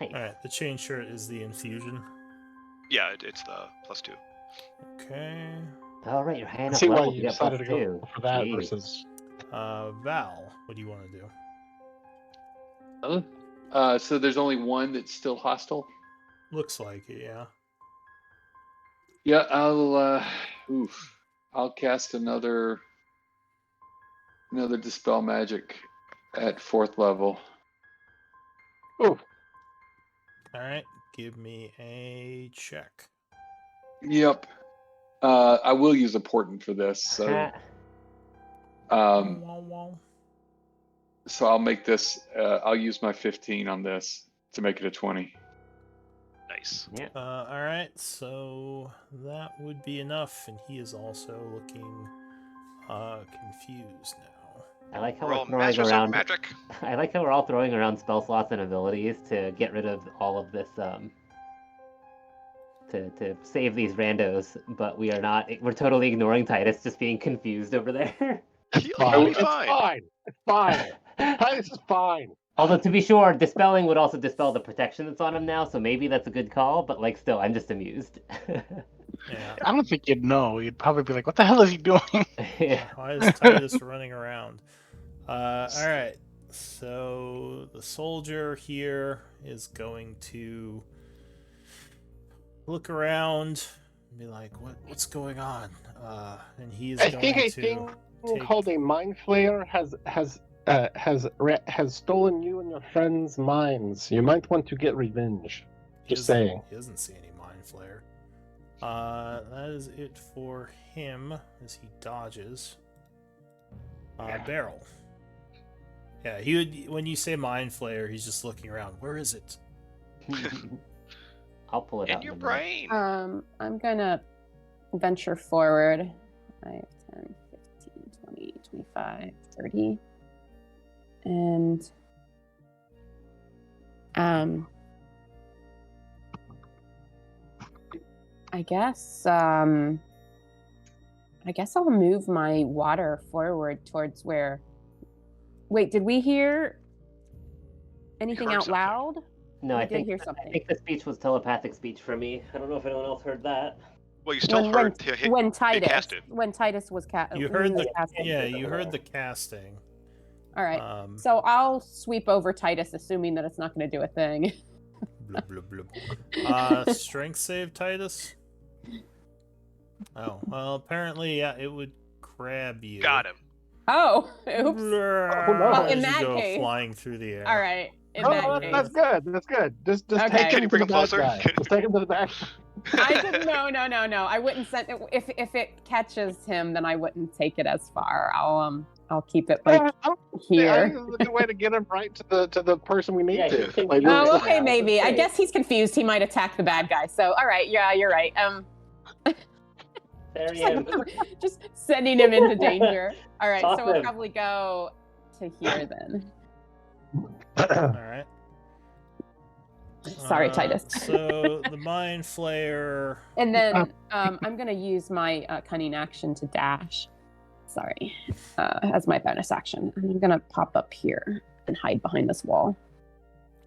All right. The chain shirt is the infusion. Yeah, it's the +2. Okay. All right, you're high enough See why level to you get decided to +2. go for that Jeez. versus. Val, what do you want to do? So there's only one that's still hostile. Looks like it, yeah. Yeah, I'll cast another dispel magic at 4th level. Oh, All right. Give me a check. Yep. I will use a portent for this, so Wow, wow. so I'll make this. I'll use my 15 on this to make it a 20. Nice. Yeah. All right, so that would be enough, and he is also looking confused now. I like how We're we're all throwing masters of around. magic. I like how we're all throwing around spell slots and abilities to get rid of all of this. To save these randos, but we are not. We're totally ignoring Titus just being confused over there. He'll fine. be It's fine. fine. It's fine. Titus is fine. Although to be sure, dispelling would also dispel the protection that's on him now, so maybe that's a good call. But like, still, I'm just amused. Yeah. I don't think you'd know. You'd probably be like, "What the hell is he doing?" Yeah. Why is Titus running around? All right. So the soldier here is going to look around and be like, "What's going on?" And he is I going think a to thing take- called a mind flayer has stolen you and your friends' minds. You might want to get revenge. He Just doesn't- saying. He doesn't see any mind flare. That is it for him as he dodges. Barrel. Yeah, he would. When you say mind flare, he's just looking around. Where is it? I'll pull it In out. your in a minute. brain. I'm gonna venture forward. 5, 10, 15, 20, 25, 30. And I guess I'll move my water forward towards where. Wait, did we hear anything heard out something. loud? No, We I did think hear I something. think the speech was telepathic speech for me. I don't know if anyone else heard that. Well, you still heard to hit. when Titus casted. when Titus was You heard the casting. yeah, you heard the casting. All right. Um, So I'll sweep over Titus, assuming that it's not going to do a thing. blub, blub, blub. Strength save, Titus. Oh well, apparently yeah, it would grab you. Got him. Oh, oops. no. Well, in As that you go case- flying through the air. All right. In Oh, that that's case. good. That's good. Just Okay. take Can him you to bring the him bad closer? guy. Just take him to the back. I didn't. No. I wouldn't send it. If it catches him, then I wouldn't take it as far. I'll keep it like I think here. this is a good way to get him right to the person we need Yeah, you to. can Like, do Oh, it. okay, Wow, maybe. that's I great. guess he's confused. He might attack the bad guy. So, all right. Yeah, you're right. There he is. Just sending him into danger. All right. Toss So we'll him. probably go to here then. All right. Sorry, Titus. So the Mind Flayer. And then I'm going to use my cunning action to dash. Sorry. As my bonus action. I'm going to pop up here and hide behind this wall.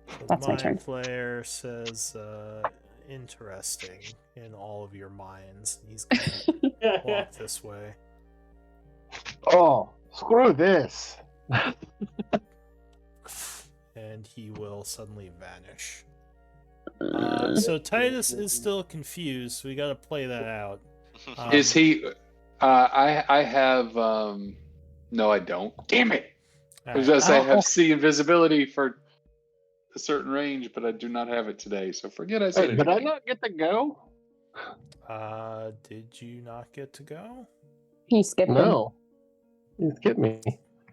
The That's my turn. Mind Flayer says, interesting in all of your minds. He's gonna walk this way. Oh, screw this. And he will suddenly vanish. So Titus is still confused, so we gotta play that out. Is he? I have. No, I don't. Damn it! I was gonna say I have C invisibility for a certain range, but I do not have it today. So forget I said Wait, it. did I not get to go? Did you not get to go? He skipped him. No. You skipped me.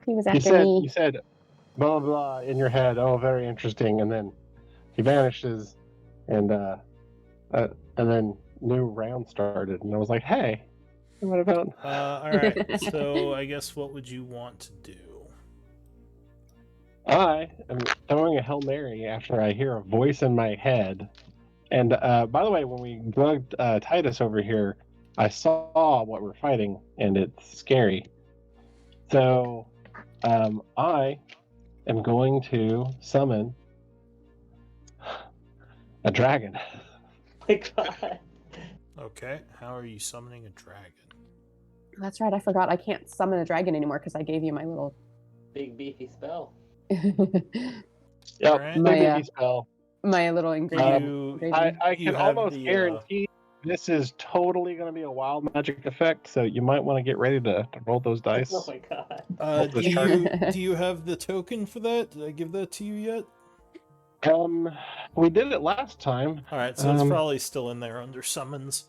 He was You after said me. you said blah blah blah in your head. Oh, very interesting. And then he vanishes, and then new round started, and I was like, hey, what about? All right. So I guess what would you want to do? I am throwing a Hail Mary after I hear a voice in my head. And by the way, when we drugged Titus over here, I saw what we're fighting, and it's scary. So I am going to summon a dragon. My God. Okay. How are you summoning a dragon? That's right. I forgot. I can't summon a dragon anymore because I gave you my little. Big beefy spell. Yep, Alright. big My, baby spell. my little ingredient. You, I you can have almost the, guarantee this is totally going to be a wild magic effect, so you might want to get ready to roll those dice. Oh my God. Hope do this chart- you do you have the token for that? Did I give that to you yet? We did it last time All right, so it's Um, probably still in there under summons.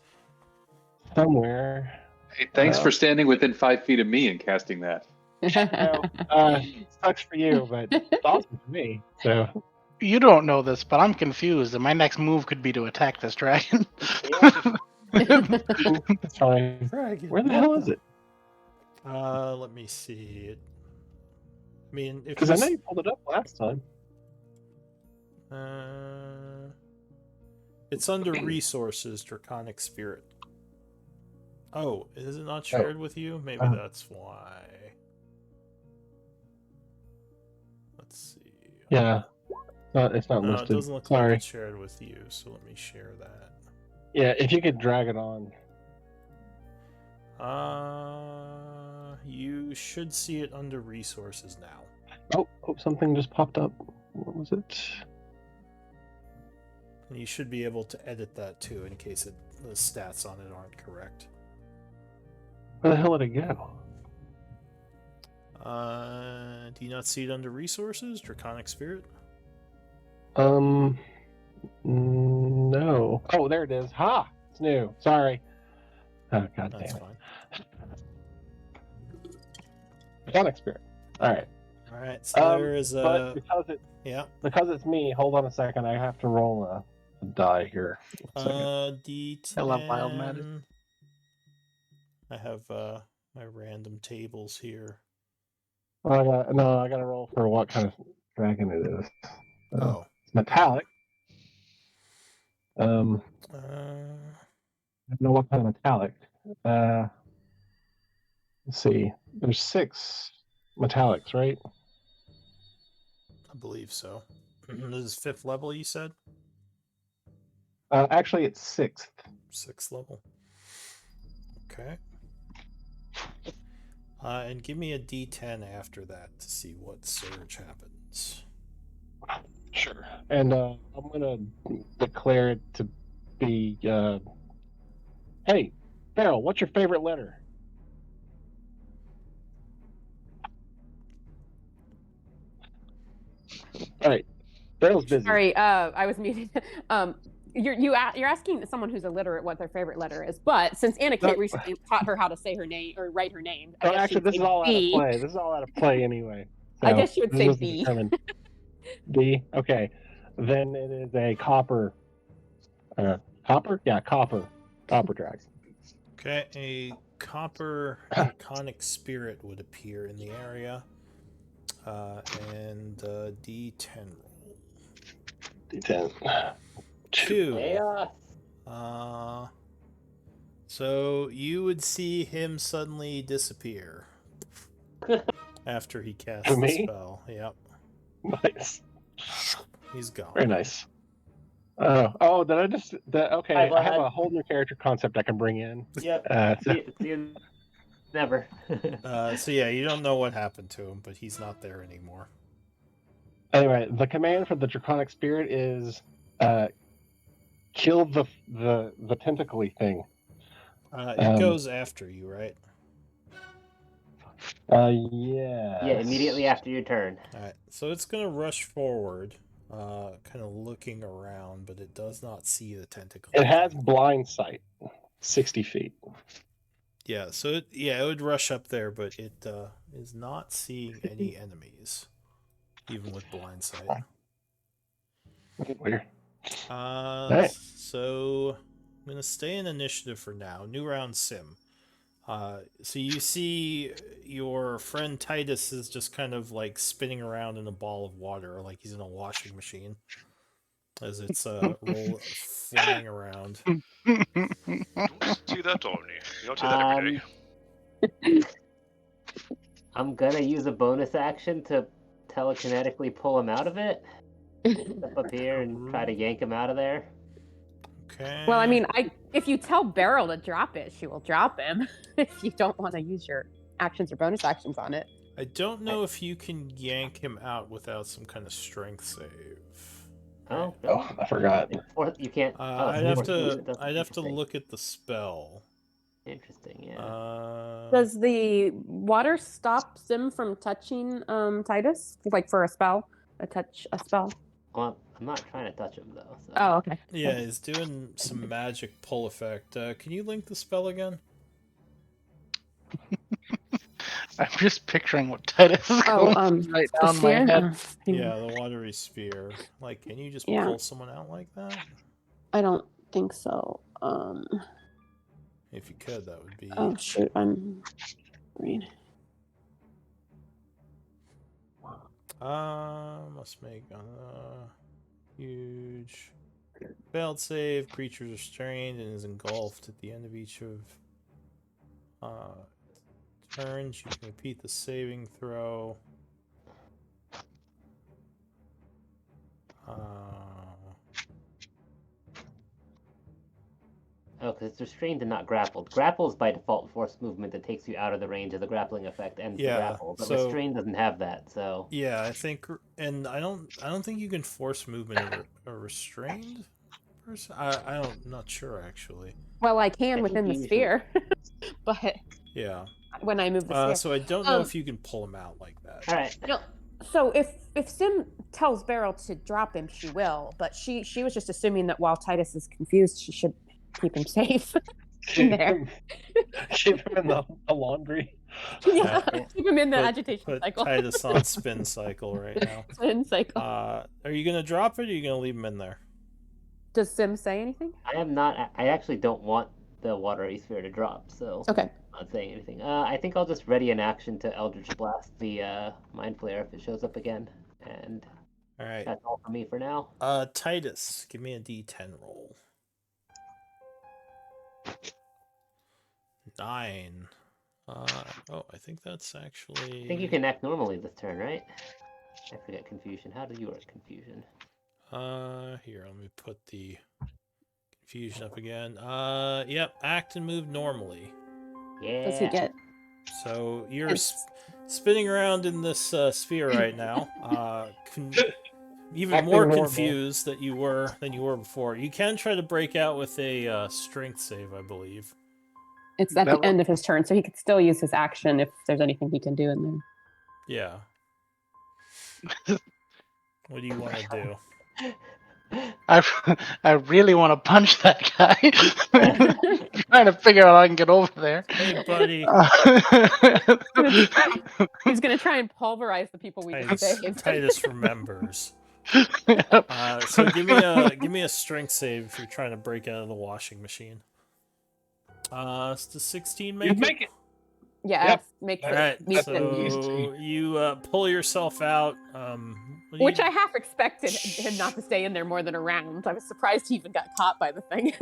somewhere. Hey, thanks Well. for standing within 5 feet of me and casting that. Sucks for you, but it's awesome for me. So You don't know this, but I'm confused, and my next move could be to attack this dragon. it's fine. Dragon. Where the hell is it? Let me see. I mean, if Because I know this- you pulled it up last time. It's under resources, Draconic Spirit. Oh, is it not shared with you? Maybe Oh. that's why. Let's see. Yeah. It's not No, it listed. doesn't look like Sorry. it's shared with you, so let me share that. Yeah, if you could drag it on. You should see it under resources now. Oh, something just popped up. What was it? And you should be able to edit that too in case the stats on it aren't correct. Where the hell did it go? Do you not see it under resources, Draconic Spirit? No. Oh, there it is. Ha! It's new. Sorry. Oh, god That's damn it. fine. Draconic Spirit. Alright. All right, so there is But yeah. because it's me, hold on a second, I have to roll a die here. One second. D10. I love wild magic. I have my random tables here. I gotta roll for what kind of dragon it is. Oh. It's metallic. I Uh, don't know what kind of metallic. Let's see. There's 6 metallics, right? I believe so. This is 5th level, you said? Actually, it's 6th. 6th level. Okay. And give me a D10 after that to see what surge happens. Sure. And I'm gonna declare it to be. Hey, Farrell, what's your favorite letter? All right, Farrell's busy. Sorry, I was muted. You're asking someone who's illiterate what their favorite letter is, but since Anna Kate recently taught her how to say her name or write her name, I Oh, guess actually, she'd this say is all out of B. play. This is all out of play anyway. I guess you would this say was B. determined. B. Okay, then it is a copper. Copper? Yeah, copper. Copper dragon. Okay, a copper draconic spirit would appear in the area. And D10 roll. D10. 2. Chaos. So you would see him suddenly disappear after he casts the Me? spell. Yep, Nice. he's gone. Very nice. Oh, did I just? Okay, Alright, go I have ahead. a whole new character concept I can bring in. Yep. So- See you never. So yeah, you don't know what happened to him, but he's not there anymore. Anyway, the command for the draconic spirit is kill the tentacly thing. It goes after you, right? Yeah. Yeah, immediately after your turn. Alright, so it's gonna rush forward, kind of looking around, but it does not see the tentacle. It has blind sight, 60 feet. Yeah, so it would rush up there, but it is not seeing any enemies, even with blind sight. Weird. So I'm gonna stay in initiative for now. New round sim. So you see your friend Titus is just kind of like spinning around in a ball of water, like he's in a washing machine, as it's flying around. You don't see that, Omni. You don't see that every day. I'm gonna use a bonus action to telekinetically pull him out of it. Step up here and try to yank him out of there. Okay. Well, I mean, if you tell Beryl to drop it, she will drop him. If you don't want to use your actions or bonus actions on it. I don't know if you can yank him out without some kind of strength save. Oh, Oh, I forgot. Or you can't. I'd have to Interesting. look at the spell. Interesting, yeah. Does the water stop Sim from touching Titus? Like for a spell? A spell? Well, I'm not trying to touch him though. So. Oh, okay. Yeah, he's doing some magic pull effect. Can you link the spell again? I'm just picturing what Titus is going right the down my sphere? head. Yeah, the watery sphere. Like, can you just pull someone out like that? I don't think so. If you could, that would be. Oh shoot, I'm reading. Must make huge failed save. Creature is restrained and is engulfed at the end of each of turns. You can repeat the saving throw. Oh, because it's restrained and not grappled. Grapple is by default forced movement that takes you out of the range of the grappling effect and the grapple, but restrained doesn't have that. So yeah, I think, and I don't think you can force movement of a restrained person. I'm not sure actually. Well, I can within the sphere, but yeah, when I move the sphere. So I don't know if you can pull him out like that. All right. No, so if Sim tells Beryl to drop him, she will. But she was just assuming that while Titus is confused, she should keep him safe in there. Keep him in the laundry. Yeah, keep him in the agitation put cycle. Titus on spin cycle right now. Spin cycle. Are you gonna drop it, or are you gonna leave him in there? Does Sim say anything? I am not. I actually don't want the watery sphere to drop, so okay. I'm not saying anything. I think I'll just ready an action to Eldritch Blast the Mind Flare if it shows up again, and all right. That's all for me for now. Titus, give me a D10 roll. 9. I think that's actually. I think you can act normally this turn, right? I forget confusion. How do you work confusion? Here, let me put the confusion up again. Yep, act and move normally. Yeah. does he get? So you're It's- spinning around in this sphere right now, even Acting more horrible. confused than you were before. You can try to break out with a strength save, I believe. It's at That the end of his turn, so he could still use his action if there's anything he can do in there. Yeah. What do you want to do? I really want to punch that guy. Trying to figure out how I can get over there. Hey, buddy. He's gonna try and pulverize the people we just saved. Titus remembers. So give me a strength save if you're trying to break out of the washing machine. It's the 16 make You it? make it. Yeah, Yep. make All the right, meet so you pull yourself out. What do which you- I half expected him not to stay in there more than a round. I was surprised he even got caught by the thing.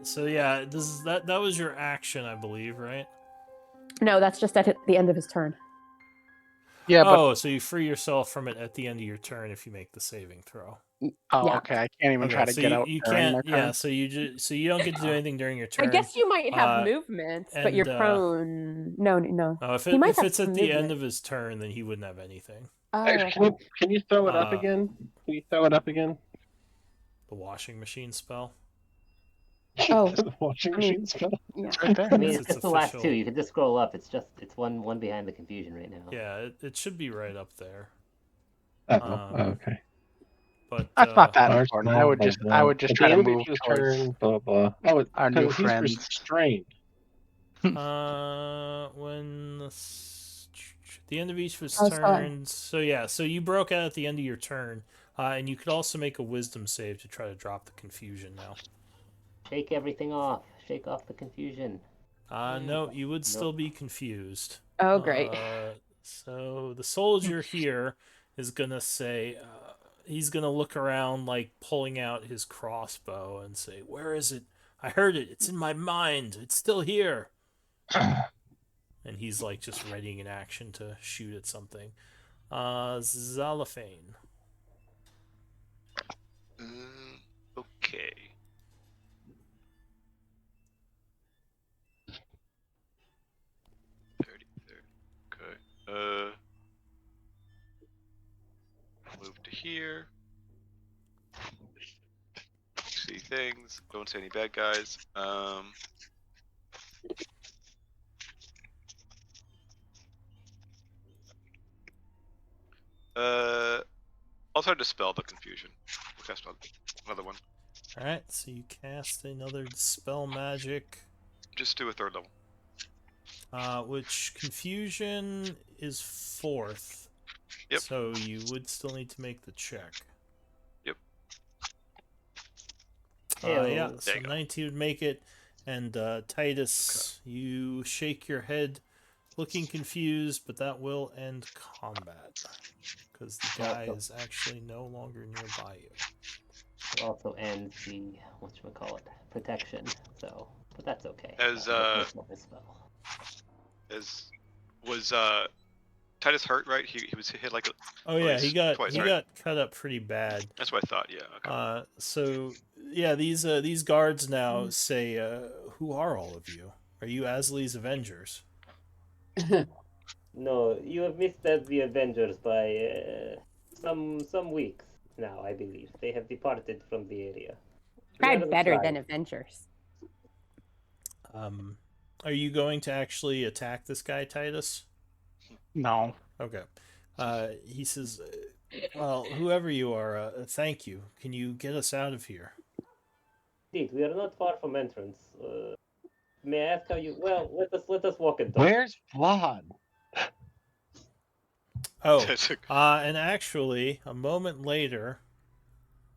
So yeah, that was your action, I believe, right? No, that's just at the end of his turn. Yeah, but Oh, so you free yourself from it at the end of your turn if you make the saving throw. yeah. okay. I can't even Okay, try to so get you, out. you during can't. their turn. Yeah, so you don't get to do anything during your turn. I guess you might have Uh, movement, but you're and, prone. No. Oh, if he might have it's at some the end movement. of his turn, then he wouldn't have anything. Oh, Can you throw it up Uh, again? Can you throw it up again? The washing machine spell. Oh, The washing I mean- machine spell. yeah. Right there. I mean, It's it's just the last official. two. You can just scroll up. It's one behind the confusion right now. Yeah, it should be right up there. Oh, Um, okay. But That's not that Large, important. small, I would blah, just blah. try At to the end move of his towards. turn, blah blah. Oh, our new he's friends. restrained. When the end of each of his Oh, sorry. turns. So yeah, so you broke out at the end of your turn, and you could also make a wisdom save to try to drop the confusion now. Shake everything off. Shake off the confusion. No, you would still be confused. Oh, great. So the soldier here is gonna say, he's gonna look around, like pulling out his crossbow and say, "Where is it? I heard it. It's in my mind. It's still here." And he's like just readying an action to shoot at something. Zalaphane. Okay. Okay. Move to here. See things. Don't see any bad guys. I'll try to dispel the confusion. We'll cast another one. All right, so you cast another dispel magic. Just do a third level. Which confusion is 4th. Yep. So you would still need to make the check. Yep. Yeah, Ew. so There you go. 19 would make it. And Titus, you shake your head, looking confused, but that will end combat. Because the guy Also- is actually no longer nearby you. It also ends the whatchamacallit, protection. So, but that's okay. As, That's not my spell. Was Titus hurt? Right? He was hit like. Oh yeah, he got twice, he right? got cut up pretty bad. That's what I thought. Yeah. Okay. So yeah, these guards now say, "Who are all of you? Are you Asli's Avengers?" No, you have misled the Avengers by some weeks now, I believe. They have departed from the area. We are Tried gonna better try. than Avengers. Are you going to actually attack this guy, Titus? No. Okay. He says, "Well, whoever you are, thank you. Can you get us out of here?" Indeed, we are not far from entrance. May I ask how you? Well, let us walk and talk. Where's Vlad? Oh, That's a- and actually, a moment later,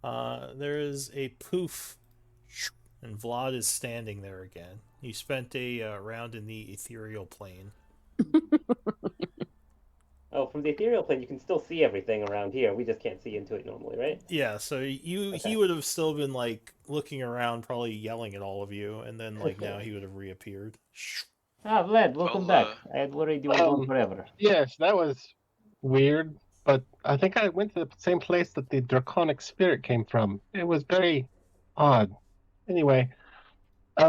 there is a poof, and Vlad is standing there again. You spent a round in the ethereal plane. Oh, from the ethereal plane, you can still see everything around here. We just can't see into it normally, right? Yeah, so he Okay. would have still been like looking around, probably yelling at all of you, and then like now he would have reappeared. Ah, Vlad, welcome Well, back. I had worried you were gone forever. Yes, that was weird, but I think I went to the same place that the draconic spirit came from. It was very odd. Anyway,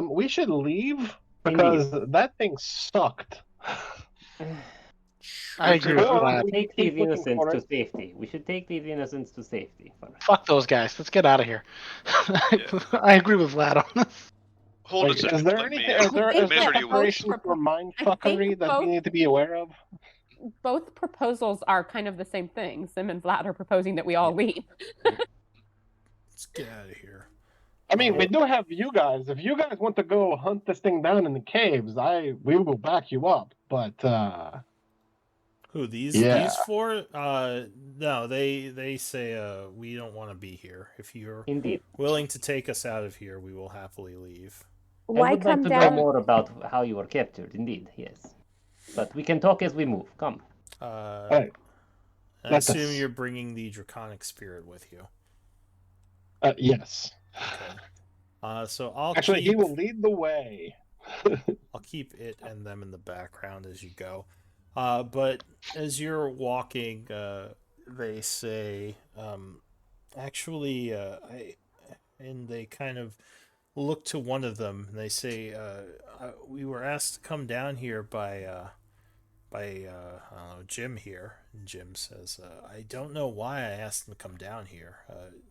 we should leave because that thing sucked. I agree with Or Vlad. we Take keep these looking innocents for to it. safety. We should take these innocents to safety first. Fuck those guys. Let's get out of here. I agree with Vlad on this. Hold a Like, second. is there Let me, anything? Is there think Mazer, that do you both preparation for mindfuckery that we both- need to be aware of? Both proposals are kind of the same thing. Sim and Vlad are proposing that we all leave. Let's get out of here. I mean, we do have you guys. If you guys want to go hunt this thing down in the caves, we will back you up. But Who these Yeah. four? No, they say we don't want to be here. If you're Indeed. willing to take us out of here, we will happily leave. I Why would like come to know down? more about how you were captured. Indeed, yes. But we can talk as we move. Come. Right. I Let assume us- you're bringing the draconic spirit with you. yes. Okay. So I'll Actually, keep, he will lead the way. I'll keep it and them in the background as you go. But as you're walking, they say, actually, and they kind of look to one of them. And they say, we were asked to come down here by I don't know, Jim here. And Jim says, I don't know why I asked him to come down here.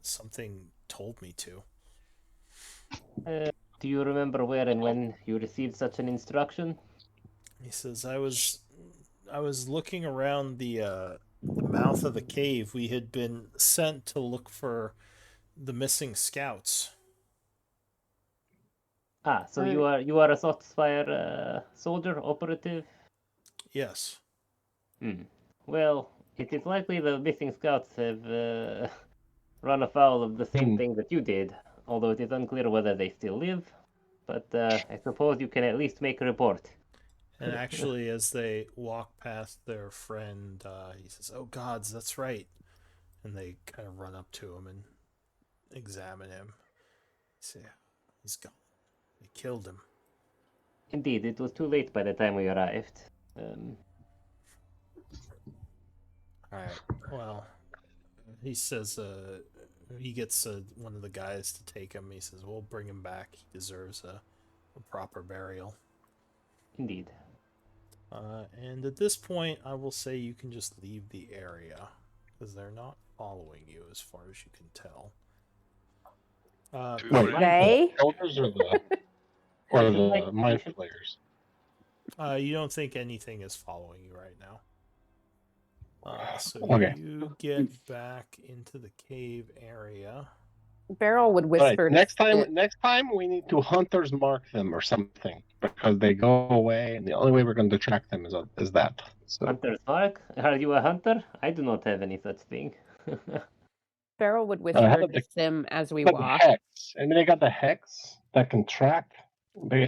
Something told me to. Do you remember where and when you received such an instruction? He says, I was looking around the mouth of the cave. We had been sent to look for the missing scouts. Ah, so you are a Softspire soldier operative? Yes. Well, it is likely the missing scouts have run afoul of the same thing that you did, although it is unclear whether they still live. But I suppose you can at least make a report. And actually, as they walk past their friend, he says, "Oh gods, that's right." And they kind of run up to him and examine him. Say, he's gone. They killed him. Indeed, it was too late by the time we arrived. Alright, well, he says, he gets one of the guys to take him. He says, we'll bring him back. He deserves a proper burial. Indeed. And at this point, I will say you can just leave the area, because they're not following you as far as you can tell. Do Wait, it. They? Elders or the mind flayers? You don't think anything is following you right now. So Okay. you get back into the cave area. Beryl would All right, whisper. to next time Sim- we need to hunters mark them or something because they go away, and the only way we're going to track them is that. So Hunter's mark? Are you a hunter? I do not have any such thing. Beryl would how whisper about to the- Sim as we But the walk. hex. I mean, they got the hex that can track. They,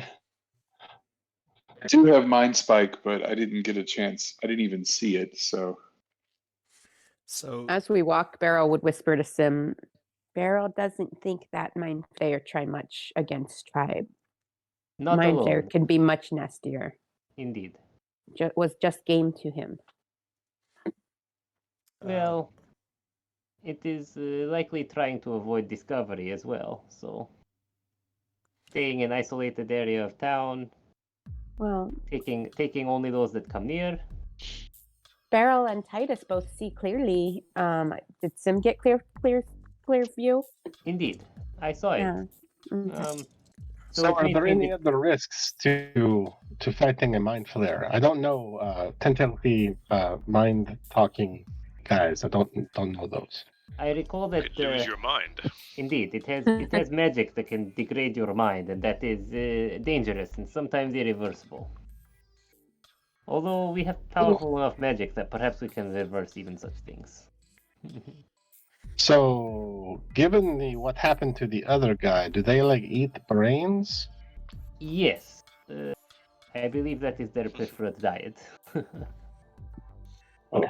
I do have Mind Spike, but I didn't get a chance. I didn't even see it. So So As we walk, Beryl would whisper to Sim, Beryl doesn't think that Mind Flayer try much against Tribe. Not Mind alone. Flayer can be much nastier. Indeed. Was just game to him. Well, it is likely trying to avoid discovery as well, so staying in isolated area of town, Well, taking only those that come near. Beryl and Titus both see clearly. Did Sim get clear view? Indeed, I saw it. Yeah. Okay. so it are may there be any other risks to fighting a mind flare? I don't know tentatively mind talking guys. I don't know those. I recall that Could lose your mind. indeed it has magic that can degrade your mind, and that is dangerous and sometimes irreversible. Although we have powerful enough magic that perhaps we can reverse even such things. So, given what happened to the other guy, do they like eat brains? Yes, I believe that is their preferred diet. Oh,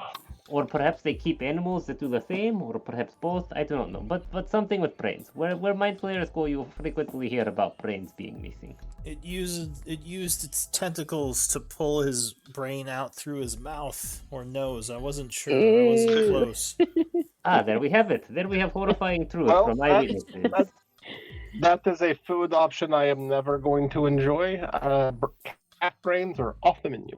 Or perhaps they keep animals that do the same, or perhaps both. I do not know. But something with brains. Where mind flayers go, you frequently hear about brains being missing. it used its tentacles to pull his brain out through his mouth or nose. I wasn't sure. I wasn't Ew. close. Ah, there we have it. There we have horrifying truth Well, from that's- eyewitnesses. That is a food option I am never going to enjoy. Cat brains are off the menu.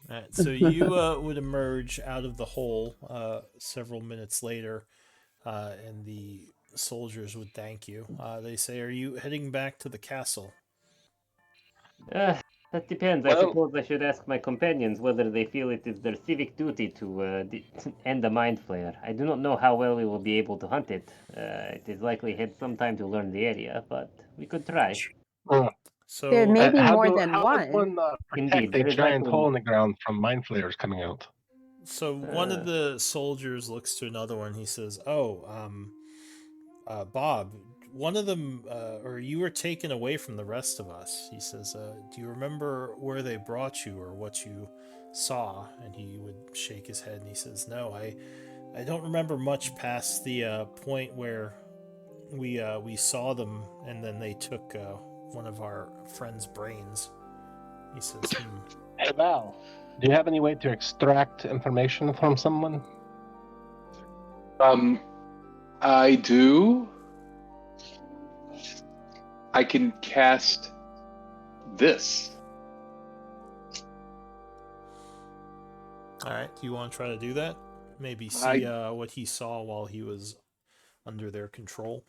Alright, so you would emerge out of the hole several minutes later, and the soldiers would thank you. They say, "Are you heading back to the castle?" That depends. I Well- suppose I should ask my companions whether they feel it is their civic duty to end the mind flayer. I do not know how well we will be able to hunt it. It is likely had some time to learn the area, but we could try. So There may be How more do- than how one. does one protect Indeed, a there is giant likely- hole in the ground from mind flayers coming out? So one of the soldiers looks to another one. He says, "Oh, Bob, one of them, or you were taken away from the rest of us." He says, "Do you remember where they brought you or what you saw?" And he would shake his head and he says, "No, I don't remember much past the point where we saw them and then they took one of our friend's brains." He says, Hey Val, do you have any way to extract information from someone? I do. I can cast this. "All right, do you want to try to do that? Maybe see what he saw while he was under their control."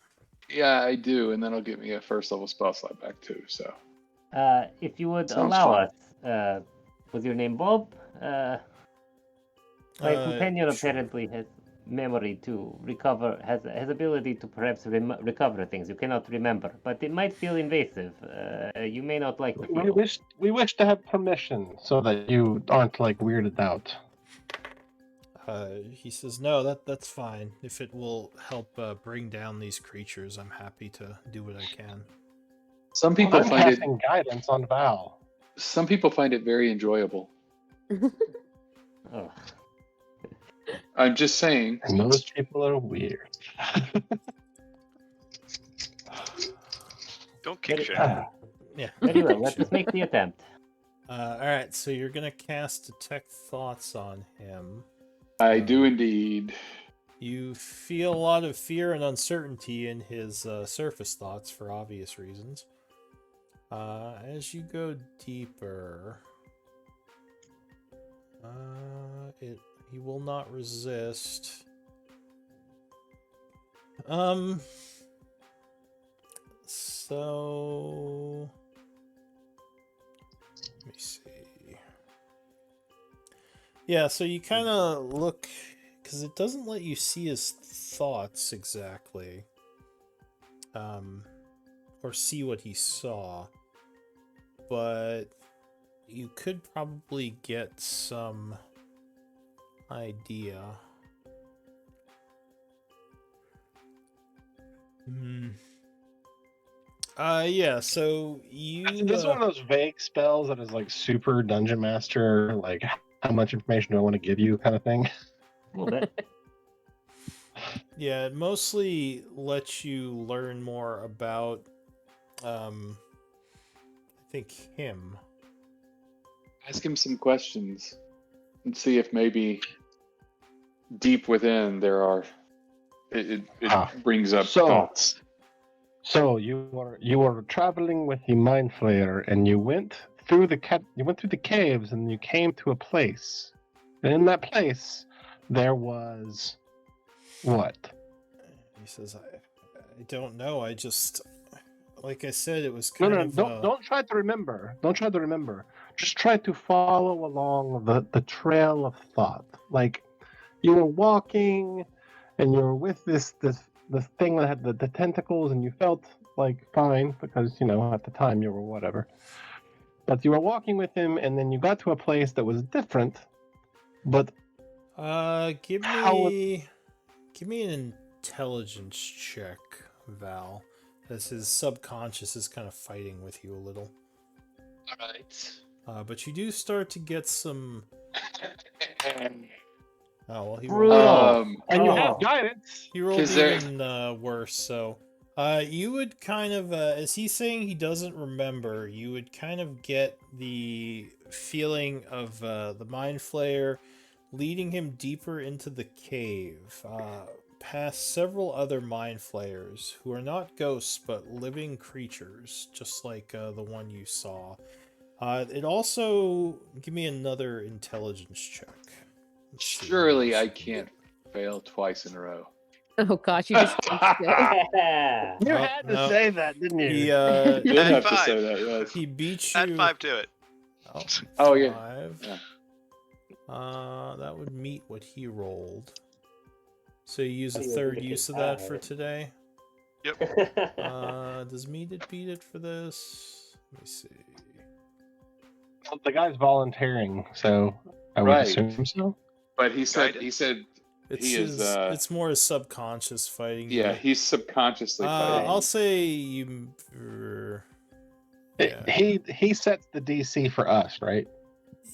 Yeah, I do, and then it'll get me a first level spell slot back too. So If you would Sounds allow fun. us, was your name Bob? My companion Sure. apparently has memory to recover, has ability to perhaps recover things you cannot remember, but it might feel invasive. You may not like the feel. We wish to have permission so that you aren't like weirded out. He says, "No, that's fine. If it will help bring down these creatures, I'm happy to do what I can." some people I'm find it. casting guidance on Val. Some people find it very enjoyable. Oh. I'm just saying. And those people are weird. Don't kick Very- shit. Yeah. Very well, let us make the attempt. All right, so you're gonna cast Detect Thoughts on him. I do indeed. You feel a lot of fear and uncertainty in his surface thoughts for obvious reasons. As you go deeper, he will not resist. So let me see. Yeah, so you kind of look, because it doesn't let you see his thoughts exactly, or see what he saw, but you could probably get some idea. Yeah, so you... This is one of those vague spells that is like super dungeon master, like how much information do I want to give you kind of thing. A little bit. Yeah, it mostly lets you learn more about, I think, him. Ask him some questions and see if maybe deep within there are. It brings up So- thoughts. So you were traveling with the mind flayer, and you went through the caves, and you came to a place. And in that place, there was what? He says, I don't know, I just... Like I said, it was No, kind no, of... don't try to remember. Don't try to remember. Just try to follow along the trail of thought. Like you were walking, and you were with this thing that had the tentacles, and you felt like fine because at the time you were whatever. But you were walking with him, and then you got to a place that was different. But give How- me an intelligence check, Val. As his subconscious is kind of fighting with you a little. All right. But you do start to get some... Oh, well, he Brutal. rolled, and you Oh. have guidance. he rolled 'Cause there- even worse, so... you would kind of, as he's saying he doesn't remember, you would kind of get the feeling of the Mind Flayer leading him deeper into the cave, past several other mind flayers who are not ghosts but living creatures, just like the one you saw. It also give me another intelligence check. Let's see Surely what I you can can't fail twice in a row. Oh gosh, you just jinxed it. Yeah. You Oh, had to no. say that, didn't you? He Did Add have to five. say that, yes. he beat you. Add 5 to it. Oh, Oh, yeah. 5. Yeah. That would meet what he rolled. So you use a Oh, you third indicate use of that for 5. today. Yep. Does Meat beat it for this? Let me see. Well, the guy's volunteering, so I would Right. assume so. But he said Guidance. It's He is, it's more a subconscious fighting. yeah, you. he's subconsciously fighting. I'll say you. Yeah. He sets the DC for us, right?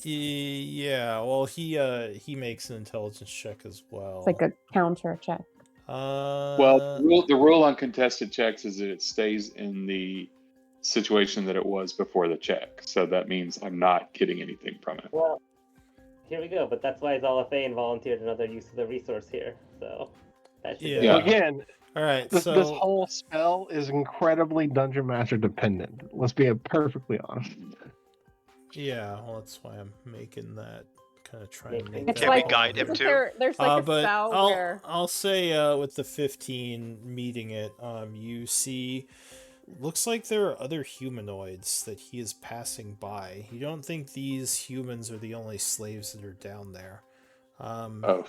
Yeah. Well, he makes an intelligence check as well. It's like a counter check. Well, the rule on contested checks is that it stays in the situation that it was before the check. So that means I'm not getting anything from it. Well, here we go. But that's why Zalafane volunteered another use of the resource here. So that should Yeah. Yeah. Well, again, all right. this So whole spell is incredibly Dungeon Master dependent. Let's be perfectly honest. yeah, well, that's why I'm making that kind of trying to It's make. It's that Can we like guide him isn't too? there's like a but spell I'll, where I'll say with the 15 meeting it, you see, looks like there are other humanoids that he is passing by. You don't think these humans are the only slaves that are down there. Oh,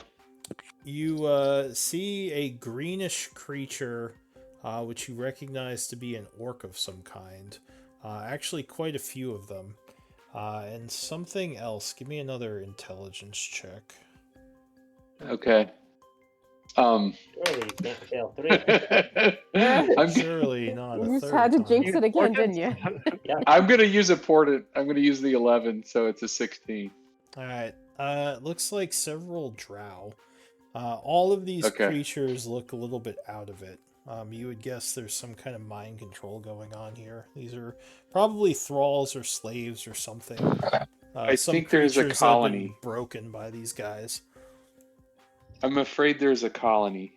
You see a greenish creature, which you recognize to be an orc of some kind. Actually, quite a few of them. And something else. Give me another intelligence check. okay. Surely you can't fail 3. I'm, Surely not a you just third had to time. jinx it again, didn't you? I'm gonna use a portent. I'm gonna use the 11, so it's a 16. All right. It looks like several drow. All of these Okay. creatures look a little bit out of it. You would guess there's some kind of mind control going on here. These are probably thralls or slaves or something. I some think there's a creatures that have been colony. broken by these guys. I'm afraid there's a colony.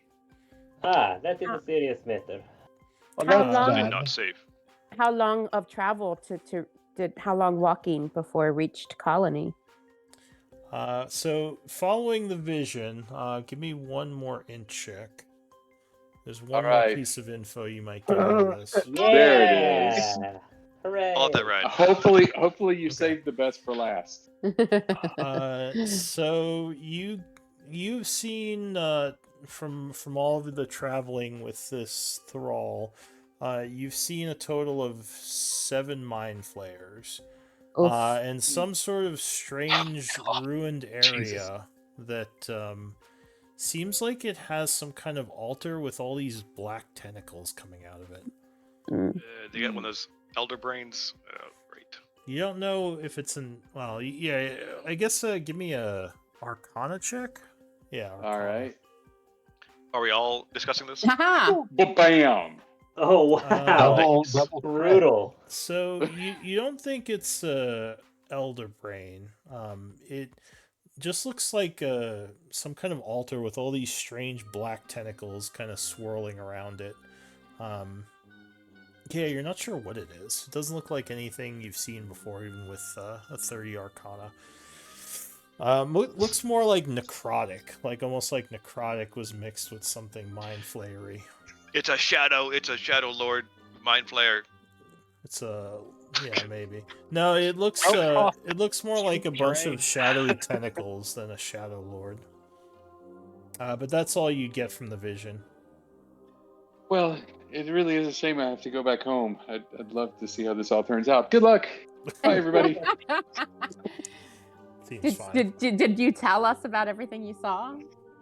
That is a serious matter. Well, How that's long- And bad. not safe. How long of travel how long walking before it reached colony? So following the vision, give me one more int check. There's one more Alright. piece of info you might get out of this. Yeah! There it is. Hooray! I'll let that ride. Hopefully you saved the best for last. So you've seen from all of the traveling with this thrall, you've seen a total of 7 mind flayers, Oof. and some sort of strange ruined area Jesus. that seems like it has some kind of altar with all these black tentacles coming out of it. They got one of those elder brains. Right. You don't know if it's in. Well, yeah. I guess give me a Arcana check. Yeah. All Arcana. right. Are we all discussing this? Haha. Bam! Oh wow! Double Brutal. So you don't think it's elder brain? It just looks like some kind of altar with all these strange black tentacles kind of swirling around it. Yeah, you're not sure what it is. It doesn't look like anything you've seen before, even with a 30 Arcana. Looks more like necrotic, like almost like necrotic was mixed with something mind flayery. It's a shadow. It's a shadow lord mind flayer. It's yeah, maybe. No, it looks more like a bunch of shadowy tentacles than a shadow lord. But that's all you get from the vision. Well, it really is a shame I have to go back home. I'd love to see how this all turns out. Good luck. Bye, everybody. Seems fine. Did you tell us about everything you saw?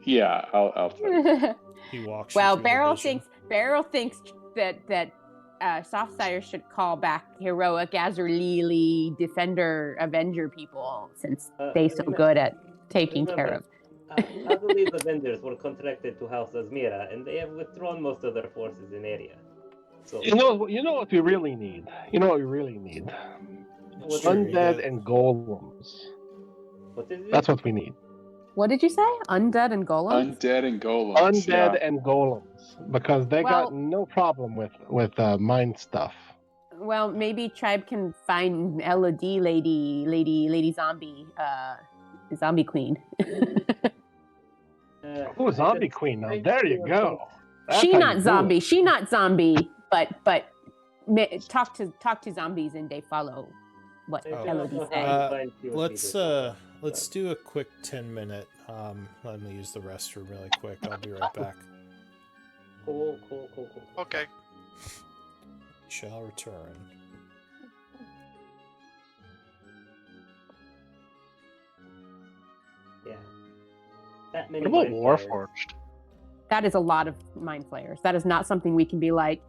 Yeah, I'll tell you. He walks. you Well, through the vision. Beryl thinks that Softsire should call back heroic Azur-Lili Defender Avenger people since they're so good at taking care of. I believe the vendors were contracted to House Azmira, and they have withdrawn most of their forces in area. So You know what we really need? You know what we really need? What's Sure, Undead yeah. and golems. what is it? That's what we need. What did you say? Undead and golems? Undead and golems. Undead yeah. and golems, because they Well- got no problem with mind stuff. Well, maybe Tribe can find LOD lady zombie, zombie queen. Oh, zombie queen! Now there you go. That's She how not you do zombie. it. She not zombie. But talk to zombies and they follow what Oh. LOD say. Let's do a quick 10-minute. Let me use the restroom really quick. I'll be right back. Cool. Okay. Shall return. Yeah. That many What about mind flayers. Warforged? That is a lot of mind flayers. That is not something we can be like,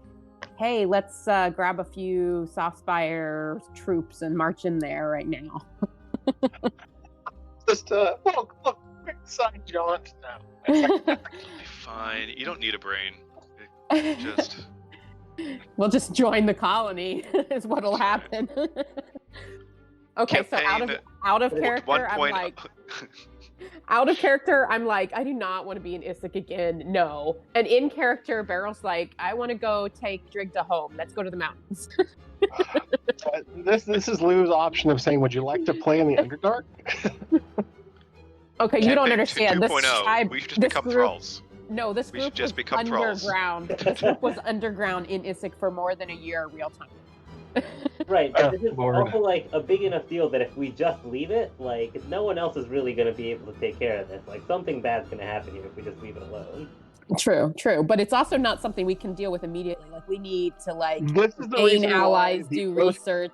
hey, let's grab a few Softspire troops and march in there right now. Just look, quick side jaunt now. Be fine. You don't need a brain. Just We'll just join the colony is what'll happen. Okay, so campaign out of one character, I'm point. like, out of character, I'm like, I do not want to be in Isaac again. No. And in character, Barrel's like, I want to go take Drigda home. Let's go to the mountains. This is Lou's option of saying, would you like to play in the Underdark? Okay, you don't Campaign understand. This 2.0. tribe, We should just this become group, thralls. No, this We group should just was become thralls. underground. This group was underground in Isaac for more than a year real time. Right, Oh, but this is Lord. also like a big enough deal that if we just leave it, like no one else is really going to be able to take care of this. Like something bad's going to happen here if we just leave it alone. True. But it's also not something we can deal with immediately. Like we need to This is the gain reason allies, why the do earth- research,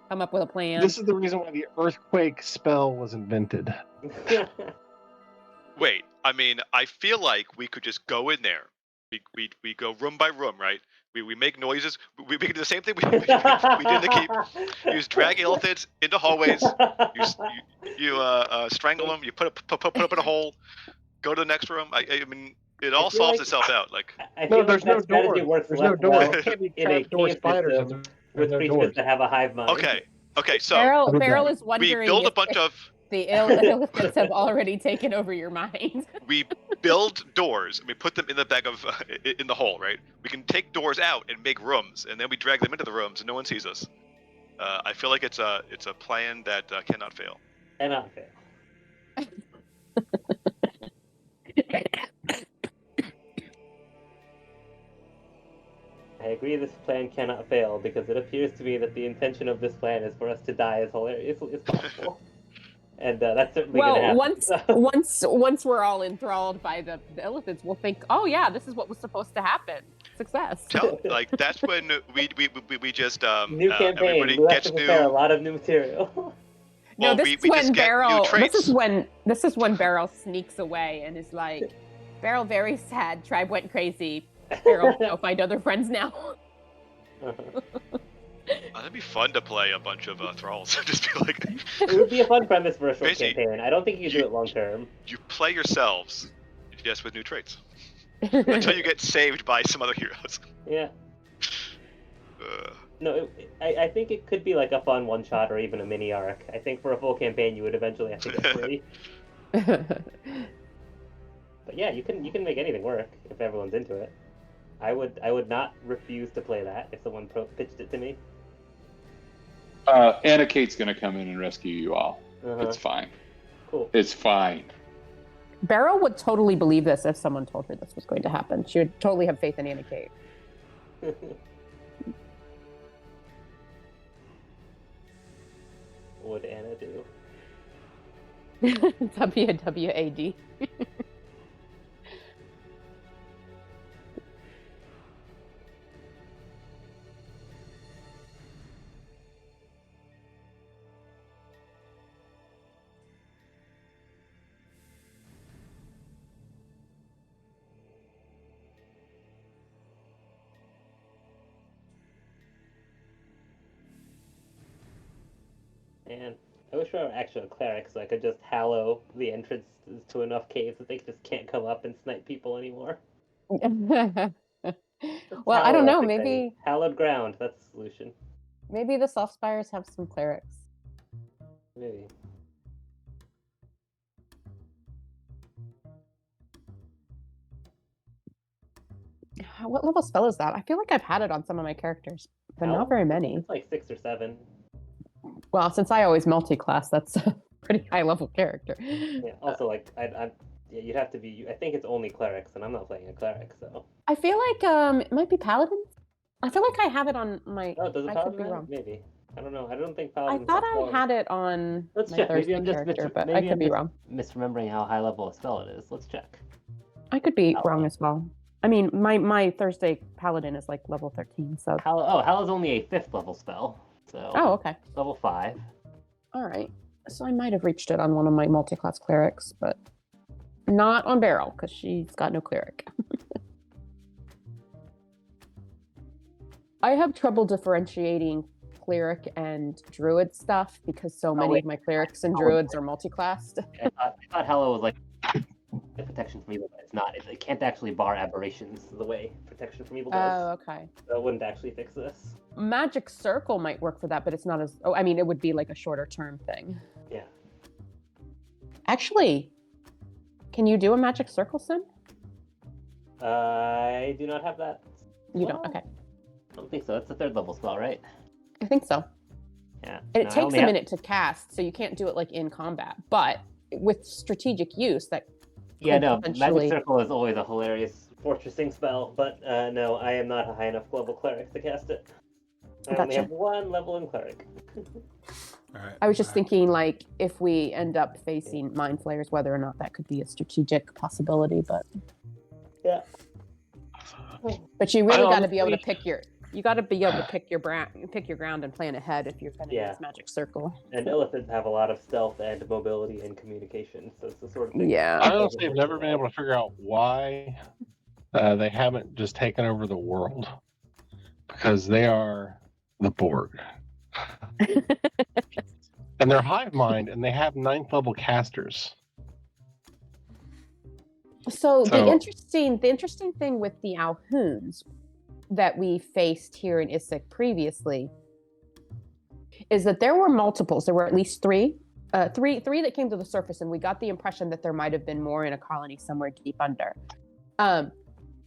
come up with a plan. This is the reason why the earthquake spell was invented. Wait, I mean, I feel like we could just go in there. We go room by room, right? We make noises. We do the same thing we did in the keep. You just drag elephants into hallways. You strangle them. You put up in a hole. Go to the next room. I mean, it all feel solves like- itself out. Like, I No, feel there's like no that strategy doors. works There's less no doors. well There can't be in a trapdoor cave spiders. system There's with no creatures doors. that have a hive mind. okay, so Barrel is we wondering build a if bunch of the elephants have already taken over your mind. we build doors and we put them in the bag of in the hole, right? We can take doors out and make rooms, and then we drag them into the rooms, and no one sees us. I feel like it's a plan that cannot fail. Cannot fail. I agree this plan cannot fail because it appears to me that the intention of this plan is for us to die as hilariously as possible. And that's certainly going to Well, happen. once we're all enthralled by the elephants, we'll think, oh yeah, this is what was supposed to happen. Success. Like that's when we just New campaign. everybody We'll have gets to prepare a new. lot of new material. No, Well, this we is when just get new Barrel. traits. This is when Barrel sneaks away and is like, Barrel very sad. Tribe went crazy. Barrel go find other friends now. That'd be fun to play a bunch of thralls. Just be like, It would be a fun premise for a short Basically, campaign. I don't think you can do it long term. you play yourselves, just with new traits, until you get saved by some other heroes. Yeah. Uh, No, I think it could be like a fun one shot or even a mini arc. I think for a full campaign you would eventually have to get 3. But yeah, you can make anything work if everyone's into it. I would not refuse to play that if someone pitched it to me. Anna Kate's gonna come in and rescue you all. Uh-huh. It's fine. Cool. It's fine. Barrel would totally believe this if someone told her this was going to happen. She would totally have faith in Anna Kate. What would Anna do? WWAD. And I wish I were actually a cleric so I could just hallow the entrance to enough caves that they just can't come up and snipe people anymore. Well, I don't know. Maybe Hallowed ground. That's the solution. maybe the soft spires have some clerics. Maybe. What level spell is that? I feel like I've had it on some of my characters, but Hell? not very many. It's like 6 or 7. Well, since I always multi-class, that's a pretty high level character. Yeah. Also, like yeah, you'd have to be. I think it's only clerics, and I'm not playing a cleric, so. I feel like it might be paladin. I feel like I have it on my. Oh, does it I could paladin be have it? wrong. Maybe. I don't know. I don't think I paladin. thought I had it on Let's my check. Maybe Thursday I'm just character, but I could be wrong. misremembering how high level a spell it is. Let's check. I could be Oh, wrong wow. as well. I mean, my Thursday paladin is like level 13, so. Hell is only a 5th level spell. So. Oh, okay. Level 5. All right. So I might have reached it on one of my multi-class clerics, but not on Beryl because she's got no cleric. I have trouble differentiating cleric and druid stuff because so many wait. of my clerics and druids are multi-classed. I thought Hello was like a protection from evil, but it's not. It can't actually bar aberrations the way protection from evil does. Oh, okay. So it wouldn't actually fix this. Magic Circle might work for that, but it's not as. Oh, I mean, it would be like a shorter term thing. Yeah. Actually, can you do a Magic Circle sim? I do not have that. You don't. spell. Okay, I don't think so. That's the 3rd level spell, right? I think so. Yeah. And No, it I takes only a have- minute to cast, so you can't do it like in combat. But with strategic use, that Yeah, could no. potentially- Magic Circle is always a hilarious fortressing spell, but no, I am not a high enough level cleric to cast it. I only Gotcha. have 1 level in cleric. All right. I was just thinking, like, if we end up facing mind flayers, whether or not that could be a strategic possibility. But Yeah. but you really I got to be able to honestly- pick your. You got to be able to pick your ground and plan ahead if you're going to Yeah. use Magic Circle. And elephants have a lot of stealth and mobility and communication, so it's the sort of thing. Yeah. I honestly have never been able to figure out why they haven't just taken over the world, because they are the Borg. And they're hive mind, and they have 9th level casters. So the So- interesting thing with the Alhoons that we faced here in Issyk previously is that there were multiples. There were at least three that came to the surface, and we got the impression that there might have been more in a colony somewhere deep under.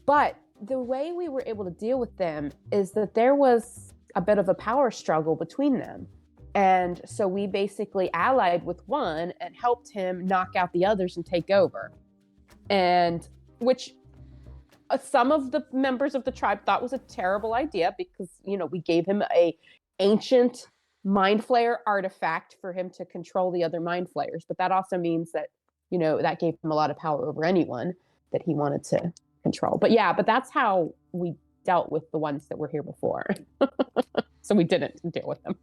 But the way we were able to deal with them is that there was a bit of a power struggle between them. And so we basically allied with one and helped him knock out the others and take over. And which some of the members of the tribe thought was a terrible idea because, we gave him a ancient mind flayer artifact for him to control the other mind flayers. But that also means that, that gave him a lot of power over anyone that he wanted to control. But that's how we dealt with the ones that were here before. So we didn't deal with them.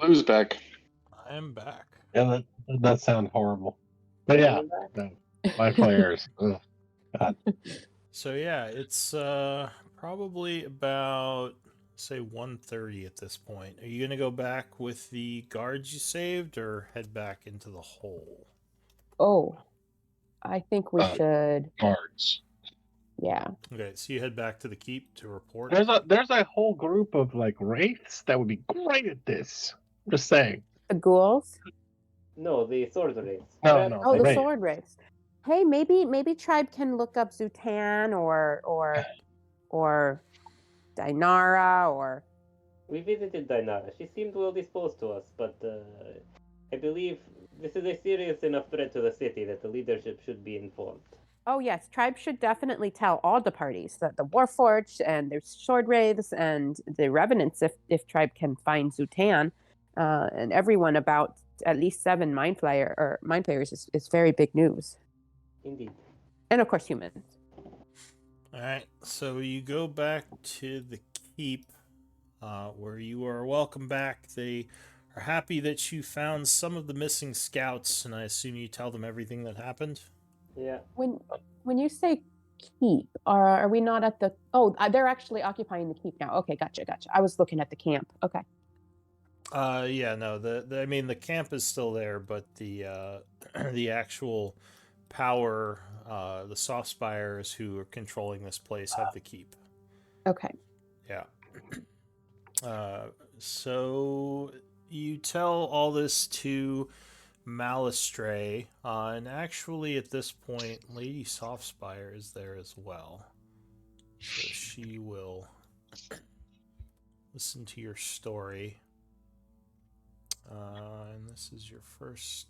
Lou's back. I am back. Yeah, that sounds horrible. But yeah, no, my players. Ugh. God. So yeah, it's probably about say 1:30 at this point. Are you gonna go back with the guards you saved, or head back into the hole? Oh, I think we should. Guards. Yeah. Okay, so you head back to the keep to report. There's a whole group of like wraiths that would be great at this. I'm just saying. The ghouls. No, the sword race. No. Oh, the Wraith. sword race. Hey, maybe Tribe can look up Zutan or Dinara or. We visited Dinara. She seemed well disposed to us, but I believe this is a serious enough threat to the city that the leadership should be informed. Oh yes, Tribe should definitely tell all the parties, the Warforged and their sword wraiths and the Revenants, if Tribe can find Zutan, and everyone about at least 7 mind flayers is very big news. Indeed. And of course humans. All right, so you go back to the keep, where you are welcome back. They are happy that you found some of the missing scouts, and I assume you tell them everything that happened. Yeah. When you say keep, are we not at the? Oh, they're actually occupying the keep now. Okay, gotcha. I was looking at the camp. Okay. Yeah, no, I mean the camp is still there, but the the actual power, the soft spires who are controlling this place have the keep. Okay. Yeah. So you tell all this to Malistray, and actually at this point, Lady Softspire is there as well. So she will listen to your story. And this is your first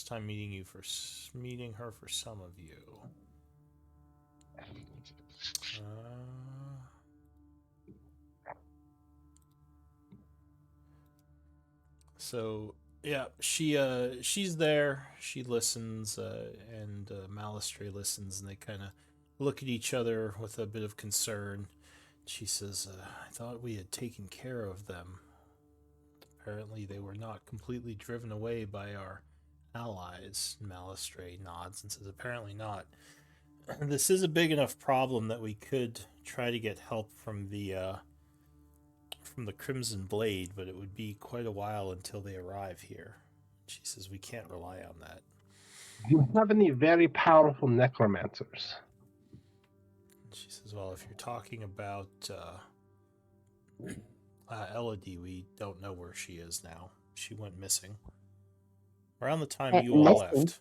time meeting her for some of you. So yeah, she's there. She listens, and Malistray listens, and they kind of look at each other with a bit of concern. She says, "I thought we had taken care of them. Apparently, they were not completely driven away by our allies." Malistray nods and says, "Apparently not. This is a big enough problem that we could try to get help from the Crimson Blade, but it would be quite a while until they arrive here." She says, "We can't rely on that." Do you have any very powerful necromancers? She says, "Well, if you're talking about Elodie, we don't know where she is now. She went missing around the time you all left."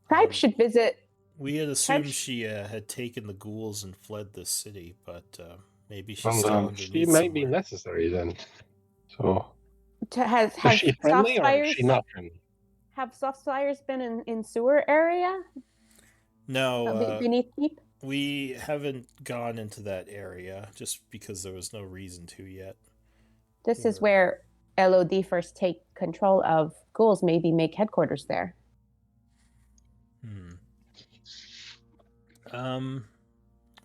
Tribe should visit. We had assumed she had taken the ghouls and fled the city, but maybe she's still underneath she might be somewhere. necessary then. So, Has is she friendly or is she not friendly? Have Softspires been in sewer area? No, Beneath Keep? we haven't gone into that area just because there was no reason to yet. This is where LOD first take control of ghouls, maybe make headquarters there.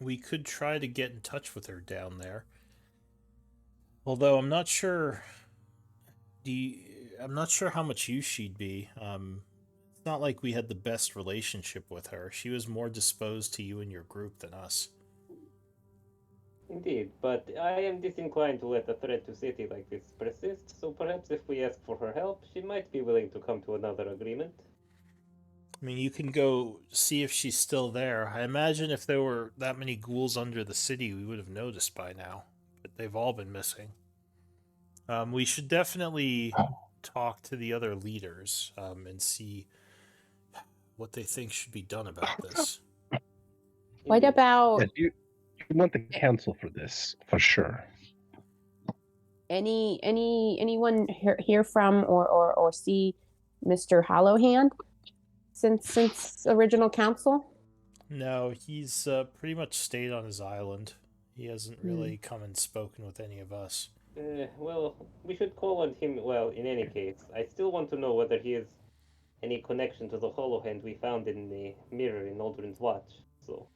We could try to get in touch with her down there. Although I'm not sure how much use she'd be. It's not like we had the best relationship with her. She was more disposed to you and your group than us. Indeed, but I am disinclined to let a threat to city like this persist, so perhaps if we ask for her help, she might be willing to come to another agreement. I mean, you can go see if she's still there. I imagine if there were that many ghouls under the city, we would have noticed by now. But they've all been missing. We should definitely talk to the other leaders and see what they think should be done about this. What about You want the council for this, for sure. anyone hear from or see Mr. Hollowhand since original council? No, he's pretty much stayed on his island. He hasn't really come and spoken with any of us. Well, we should call on him. Well, in any case, I still want to know whether he has any connection to the Hollowhand we found in the mirror in Aldrin's watch. So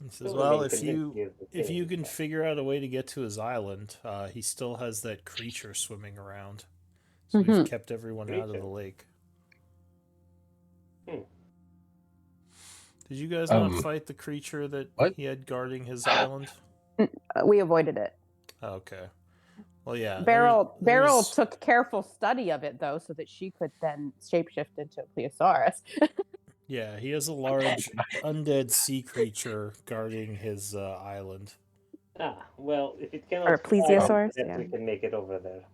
he says, "Well, if you can figure out a way to get to his island, he still has that creature swimming around. So we've kept everyone out of the lake." Did you guys not fight the creature that he had guarding his island? We avoided it. Okay. Well, yeah. Beryl took careful study of it, though, so that she could then shapeshift into Plesiosaurus. Yeah, he has a large undead sea creature guarding his island. Well, if it cannot... Or Plesiosaurus, yeah. We can make it over there.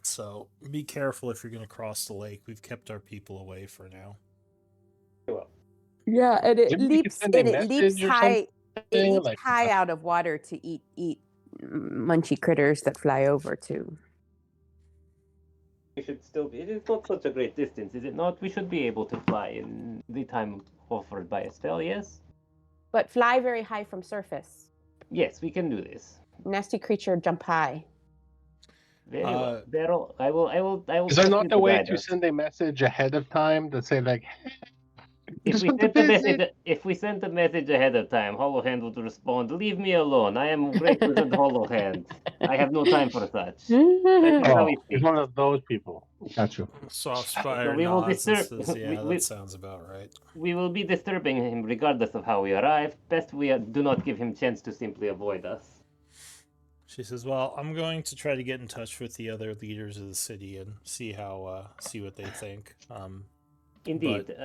So, be careful if you're going to cross the lake. We've kept our people away for now. Well. Yeah, and it leaps high. It leaps like, high out of water to eat munchy critters that fly over too. We should still be. It is not such a great distance, is it not? We should be able to fly in the time offered by a spell, yes? But fly very high from surface. Yes, we can do this. Nasty creature, jump high. Very well. Beryl, I will. Is there not a way to send a message ahead of time to say like, if we sent the message ahead of time, Hollowhand would respond, "Leave me alone. I am great wizard Hollowhand. I have no time for such." He's one of those people. Got you. Softspire nods and says, "Yeah, that sounds about right." We will be disturbing him regardless of how we arrive. Best we do not give him chance to simply avoid us. She says, "Well, I'm going to try to get in touch with the other leaders of the city and see what they think." Indeed.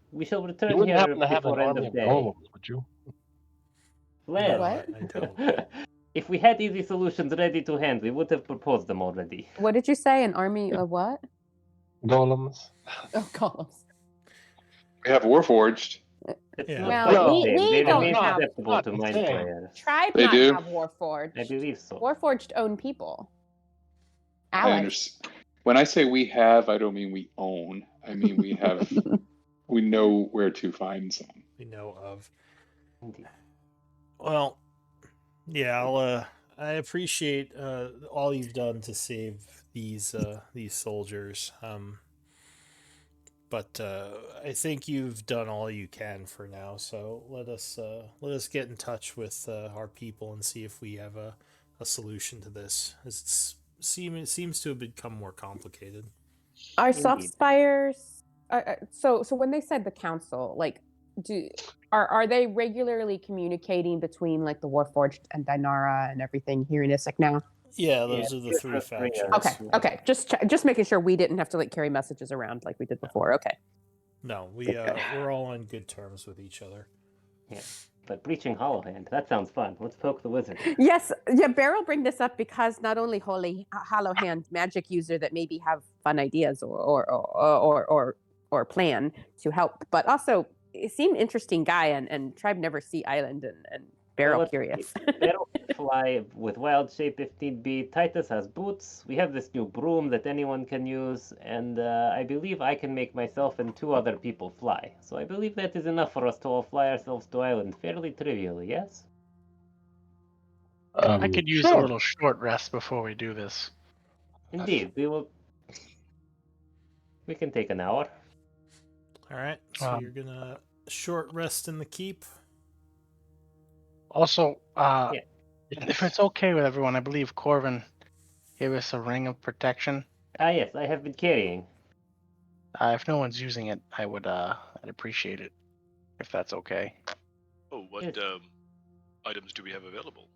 We shall return you wouldn't here happen to have an before end army of day. golems, would you? Well, I don't. If we had easy solutions ready to hand, we would have proposed them already. What did you say? An army of what? Golems. Oh, columns. We have Warforged. It's Yeah. not Well, quite the we- same. we They don't remain have- susceptible not to the mind same. flayer. Tribe They not do? have Warforged. I believe so. Warforged own people. I Allies. understand. When I say we have, I don't mean we own. I mean we have. We know where to find some. We know of. Indeed. Well, yeah, I appreciate all you've done to save these soldiers. But I think you've done all you can for now. So let us get in touch with our people and see if we have a solution to this. It seems to have become more complicated. Are Indeed. soft spires? So when they said the council, like, are they regularly communicating between like the Warforged and Dinara and everything here in Issac now? Yeah, those are the just three us three, factions. Okay, okay. Just making sure we didn't have to like carry messages around like we did before. Okay. No, we're all on good terms with each other. But breaching Hollow Hand, that sounds fun. Let's poke the wizard. Yes, yeah. Beryl bring this up because not only Hollow Hand magic user that maybe have fun ideas or plan to help, but also it seemed interesting guy and tribe never see island and Beryl Well, curious. Beryl can fly with wild shape if need be. Titus has boots. We have this new broom that anyone can use, and I believe I can make myself and 2 other people fly. So I believe that is enough for us to all fly ourselves to island fairly trivially. Yes. I could use sure. a little short rest before we do this. Indeed, we will. We can take an hour. All right, so you're gonna short rest in the keep. Also, Yeah. if it's okay with everyone, I believe Corvin gave us a ring of protection. Ah, yes, I have been carrying. If no one's using it, I'd appreciate it if that's okay. Oh, what Yes. items do we have available?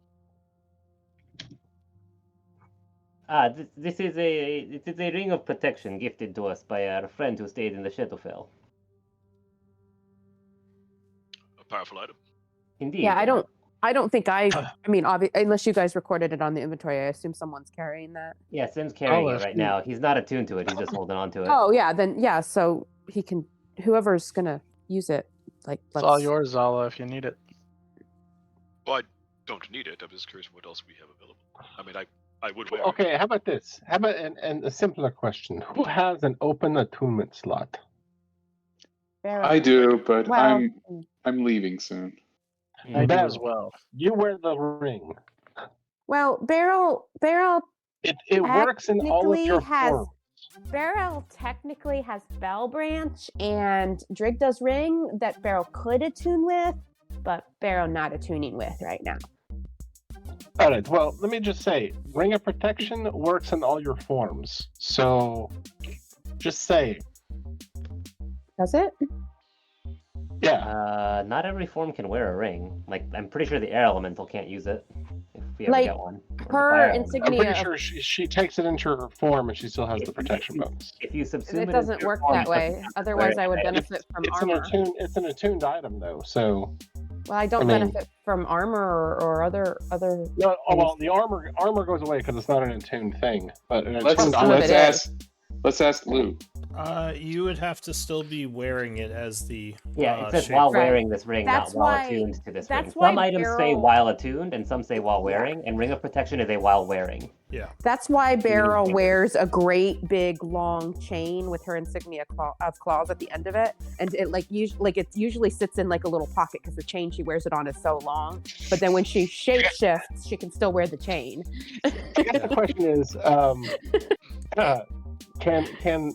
This is a ring of protection gifted to us by our friend who stayed in the Shadowfell. A powerful item. Indeed. Yeah, I don't think I mean, unless you guys recorded it on the inventory, I assume someone's carrying that. Yeah, Sim's carrying it if right you- now. He's not attuned to it. He's just holding on to it. Oh yeah, then yeah, so he can whoever's gonna use it, like It's all yours, Zala, if you need it. Well, I don't need it. I'm just curious what else we have available. I mean, I would wear it. Okay, how about this? How about and a simpler question? Who has an open attunement slot? I do, but Well, I'm leaving soon. I do as Beryl, well. You wear the ring. well, Beryl It works in all of your technically has- forms. Beryl technically has Bell Branch and Drigda's ring that Beryl could attune with, but Beryl not attuning with right now. All right. Well, let me just say, Ring of Protection works in all your forms. So, just say, Does it? yeah. Not every form can wear a ring. Like, I'm pretty sure the air elemental can't use it if we ever Like, get one. Or the Her fire elemental. I'm insignia. pretty sure she takes it into her form and she still has the protection bonus. If you subsume It it doesn't into your work form, that it way. doesn't Otherwise, I would It's- benefit from It's armor. an attuned item though. So Well, I don't I mean- benefit from armor or other. no. Oh, well, the armor goes away because it's not an attuned thing. But an Let's attuned some of item. it let's ask Lou. You would have to still be wearing it as the Yeah, it says shape. while Right. wearing this ring, That's not while why- attuned to this that's ring. why Some items say Beryl- while attuned, and some say while wearing, and Ring of Protection is a while wearing. Yeah. That's why Beryl fingers. wears a great big long chain with her insignia of claws at the end of it, and it it usually sits in like a little pocket because the chain she wears it on is so long. But then when she shapeshifts, she can still wear the chain. I guess the question is,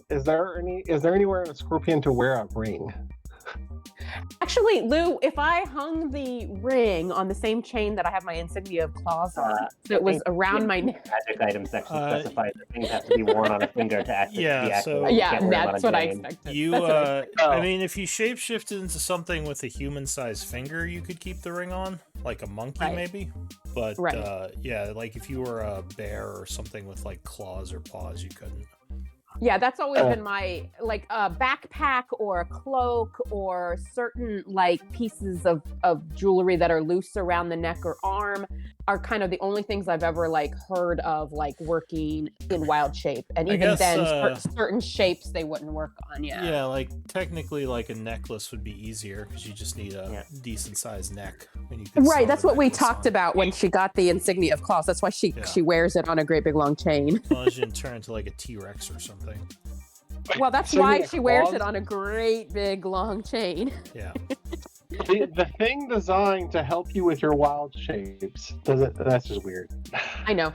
is there anywhere in a scorpion to wear a ring? Actually, Lou, if I hung the ring on the same chain that I have my insignia of claws on, so it was around my neck. Magic item section Uh, specifies that things have to be worn on a finger to activate. Yeah, so- Yeah, can't wear them on that's a what I chain. expected. You, That's what I expected. I mean, if you shapeshifted into something with a human-sized finger, you could keep the ring on, like a monkey, Right. maybe. But Right. yeah, like if you were a bear or something with like claws or paws, you couldn't. Yeah, that's always been my like a backpack or a cloak or certain like pieces of jewelry that are loose around the neck or arm. are kind of the only things I've ever like heard of like working in wild shape, and I even guess, then, certain shapes they wouldn't work on. Yeah, like technically, like a necklace would be easier because you just need a decent sized neck. When you can sew Right, that's the what we necklace talked on. about when she got the insignia of claws. That's why she wears it on a great big long chain. As long as you didn't turn into like a T-Rex or something. Well, that's So why yeah, she wears claws- it on a great big long chain. Yeah. The thing designed to help you with your wild shapes doesn't. That's just weird. I know.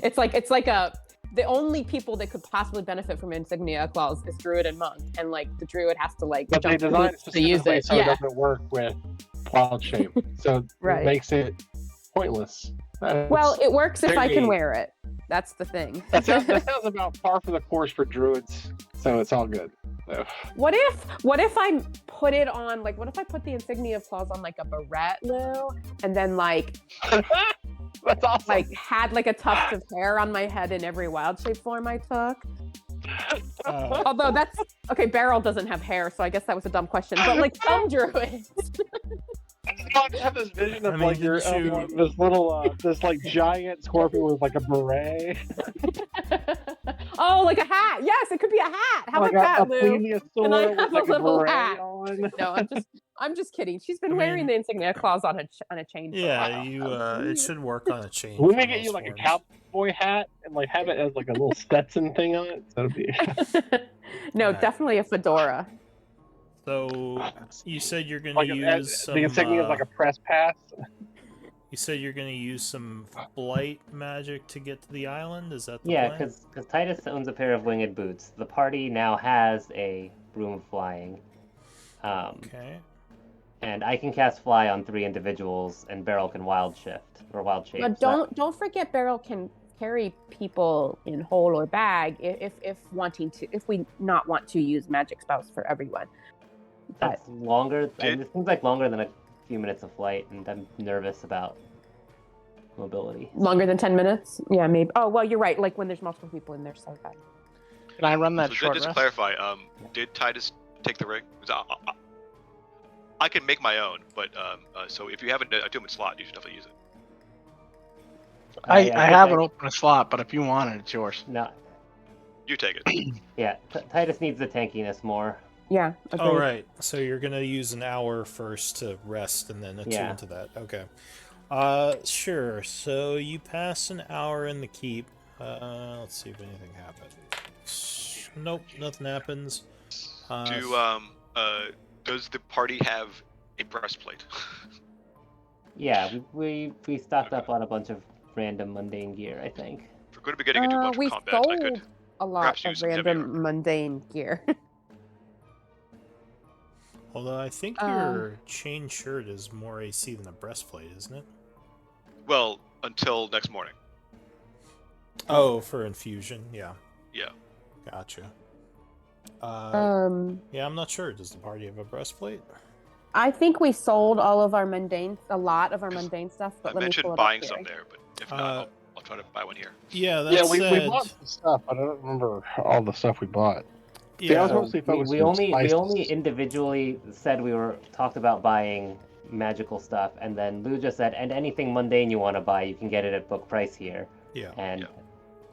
It's like the only people that could possibly benefit from insignia claws is druid and monk, and like the druid has to like But they jump through designed it hoops to use specifically it. so it Yeah, doesn't work with wild shape. So Right. it makes it pointless. well, it works if I can very- wear it. That's the thing. that sounds about par for the course for druids. So it's all good. So. What if I put it on like what if I put the insignia of claws on like a barrette, Lou, and then like That's awesome. like had like a tuft of hair on my head in every wild shape form I took? Although that's okay, Beryl doesn't have hair, so I guess that was a dumb question. But like some druids. I have this vision of I mean, like your didn't you- this little this like giant scorpion with like a beret. Oh, like a hat. Yes, it could be a hat. How like about a that, Lou? plesiosaur And I with have a like a little beret hat. on. No, I'm just kidding. She's been I wearing mean- the insignia claws on a chain. For a Yeah, while. you. It should work on a chain. We for may get you most like a forms. cowboy hat and like have it as like a little Stetson thing on it. So it'd be... No, Alright. definitely a fedora. So you said you're gonna like use some. the insignia is like a press pass. You said you're gonna use some flight magic to get to the island. Is that the Yeah, plan? because Titus owns a pair of winged boots. The party now has a broom of flying. Okay. And I can cast fly on 3 individuals, and Beryl can wild shift or wild shape. But so don't forget Beryl can carry people in whole or bag if we not want to use magic spells for everyone. But that's longer. Did- It seems like longer than a few minutes of flight, and I'm nervous about mobility. longer than 10 minutes? Yeah, maybe. Oh, well, you're right. Like when there's multiple people in there, so bad. Can I run that So short just to rest? clarify, did Titus take the ring? 'Cause I can make my own, but so if you have a 2-minute slot, you should definitely use it. I think haven't opened a slot, but if you want it, it's yours. No, You take it. yeah, Titus needs the tankiness more. Yeah. Oh agreed. right. So you're gonna use an hour first to rest, and then attune Yeah. to that. Okay. Sure. So you pass an hour in the keep. Let's see if anything happens. Nope, nothing happens. Does the party have a breastplate? Yeah, we stocked up on a bunch of random mundane gear, I think. If we're going to be getting into a bunch We of combat, I could. sold a lot perhaps of use some random heavier. mundane gear. Although I think your chain shirt is more AC than a breastplate, isn't it? Well, until next morning. Oh, for infusion, yeah. Yeah. Gotcha. Yeah, I'm not sure. Does the party have a breastplate? I think we sold all of our a lot of our mundane stuff. But I let me mentioned pull it buying up some here. there, but if not, I'll try to buy one here. Yeah, that Yeah, we said, bought some stuff, but I don't remember all the stuff we bought. yeah, I was mostly focused we on only spices. individually said we were talked about buying magical stuff, and then Lou just said, and anything mundane you want to buy, you can get it at book price here. yeah. And Yeah.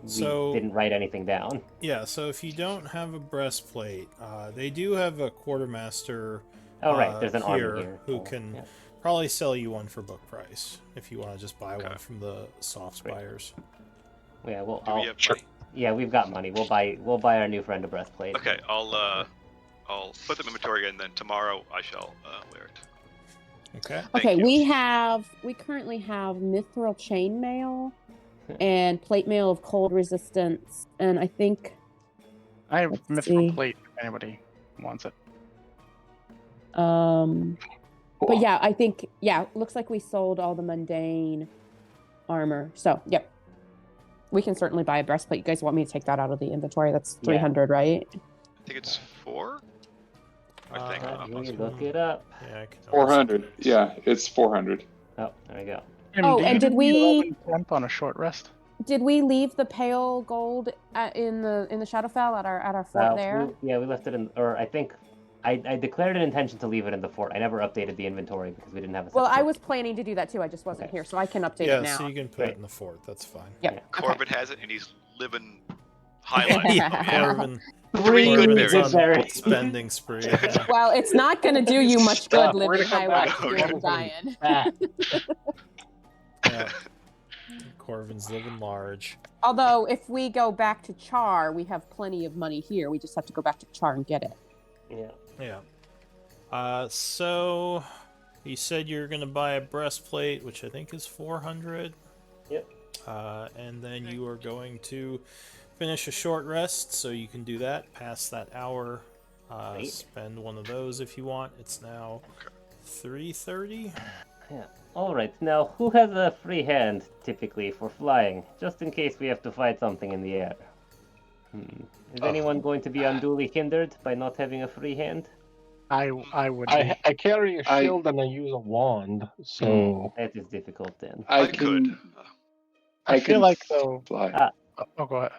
we So- didn't write anything down. Yeah, so if you don't have a breastplate, they do have a quartermaster Oh right, there's an here army here. who so, can yeah. probably sell you one for book price if you want to just buy Okay. one from the soft Great. buyers. Yeah, well, Do we have Sure. money? yeah, we've got money. We'll buy our new friend a breastplate. Okay, I'll put them in inventory and then tomorrow I shall wear it. Okay. Thank Okay, you. we currently have mithril chainmail and plate mail of cold resistance, and I think I have Let's mithril see. plate if anybody wants it. but yeah, I think looks like we sold all the mundane armor. So, yep. We can certainly buy a breastplate. You guys want me to take that out of the inventory? That's Yeah. 300, right? I think it's 4. I think. Uh, I'm Let me not- look it up. Yeah, I can always- 400. Yeah, it's 400. Oh, there we go. Oh, do and you did need we- Elven Temp on a short rest? Did we leave the pale gold in the Shadowfell at our fort there? We left it in, or I think I declared an intention to leave it in the fort. I never updated the inventory because we didn't have a. Well, I separate- was planning to do that too. I just wasn't Okay. here, so I can update Yeah, it now. so you can put Great. it in the fort. That's fine. Yep. Yeah. Okay. Corbin has it, and he's living high life. Oh, yeah. Corbin, Three good Corbin's berries. on berries. spending spree. Yeah. Well, it's not going to do you much good Stop. We're living gonna come high back. life if Okay. you're dying. Yeah. Corvin's living large. Although, if we go back to Char, we have plenty of money here. We just have to go back to Char and get it. Yeah. Yeah. So you said you're gonna buy a breastplate, which I think is 400. Yep. And then you are going to finish a short rest, so you can do that. Pass that hour. Right. Spend one of those if you want. It's now 3:30. Yeah. All right. Now, who has a free hand typically for flying, just in case we have to fight something in the air? Is anyone going to be unduly hindered by not having a free hand? I would. Be. I carry a I- shield and I use a wand, so That is difficult then. I can. could. I feel can like though. fly. Oh, go ahead.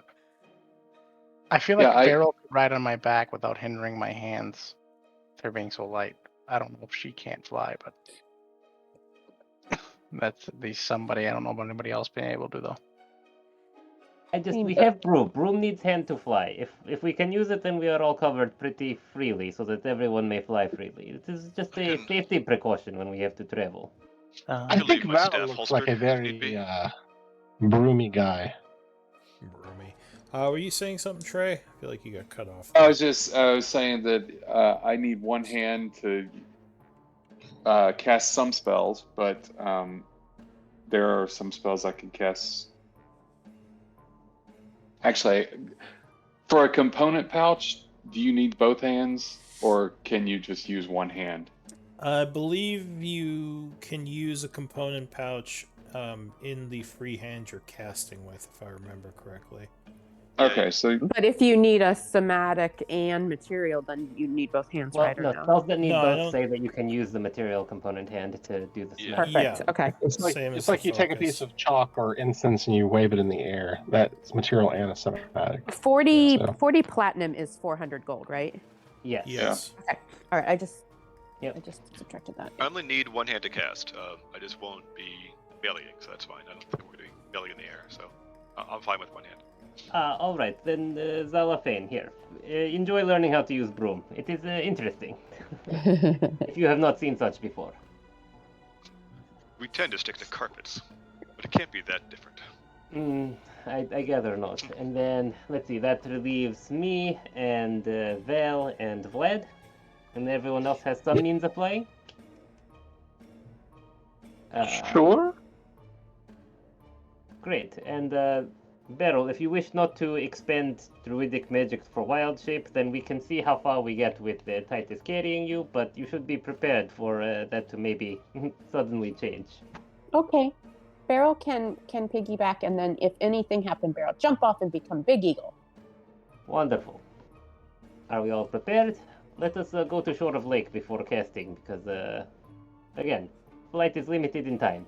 I feel like Yeah, I- Beryl could ride on my back without hindering my hands. They're being so light. I don't know if she can't fly, but that's at least somebody. I don't know about anybody else being able to though. We have Broom. Broom needs hand to fly. If we can use it, then we are all covered pretty freely, so that everyone may fly freely. It is just a safety precaution when we have to travel. I could think leave my Val staff looks like a holstered if need very be. broomy guy. Broomy. Were you saying something, Trey? I feel like you got cut off. I was saying that I need one hand to cast some spells, but there are some spells I can cast. Actually, for a component pouch, do you need both hands, or can you just use one hand? I believe you can use a component pouch in the free hand you're casting with, if I remember correctly. Okay, so But if you need a somatic and material, then you need both hands, Well, right? Or no, no? spells that need No, I both don't- say that you can use the material component hand to do the Yeah. smash. Perfect. Yeah. Okay. It's like Same as it's like the you take a focus. piece of chalk or incense and you wave it in the air. That's material and a somatic. 40, So- 40 platinum is 400 gold, right? Yes. Yes. All right. I just subtracted that. I only need one hand to cast. I just won't be bellying, so that's fine. I don't think we're going to be belly in the air, so I'm fine with one hand. All right, then Zalafane, here. Enjoy learning how to use Broom. It is interesting, if you have not seen such before. We tend to stick to carpets, but it can't be that different. I gather not. And then, let's see, that relieves me and Val and Vlad. And everyone else has some means of flying? Sure. Great. And Beryl, if you wish not to expend druidic magic for wild shape, then we can see how far we get with Titus carrying you, but you should be prepared for that to maybe suddenly change. Okay. Beryl can piggyback, and then if anything happened, Beryl jump off and become Big Eagle. Wonderful. Are we all prepared? Let us go to Shore of Lake before casting, because, again, flight is limited in time.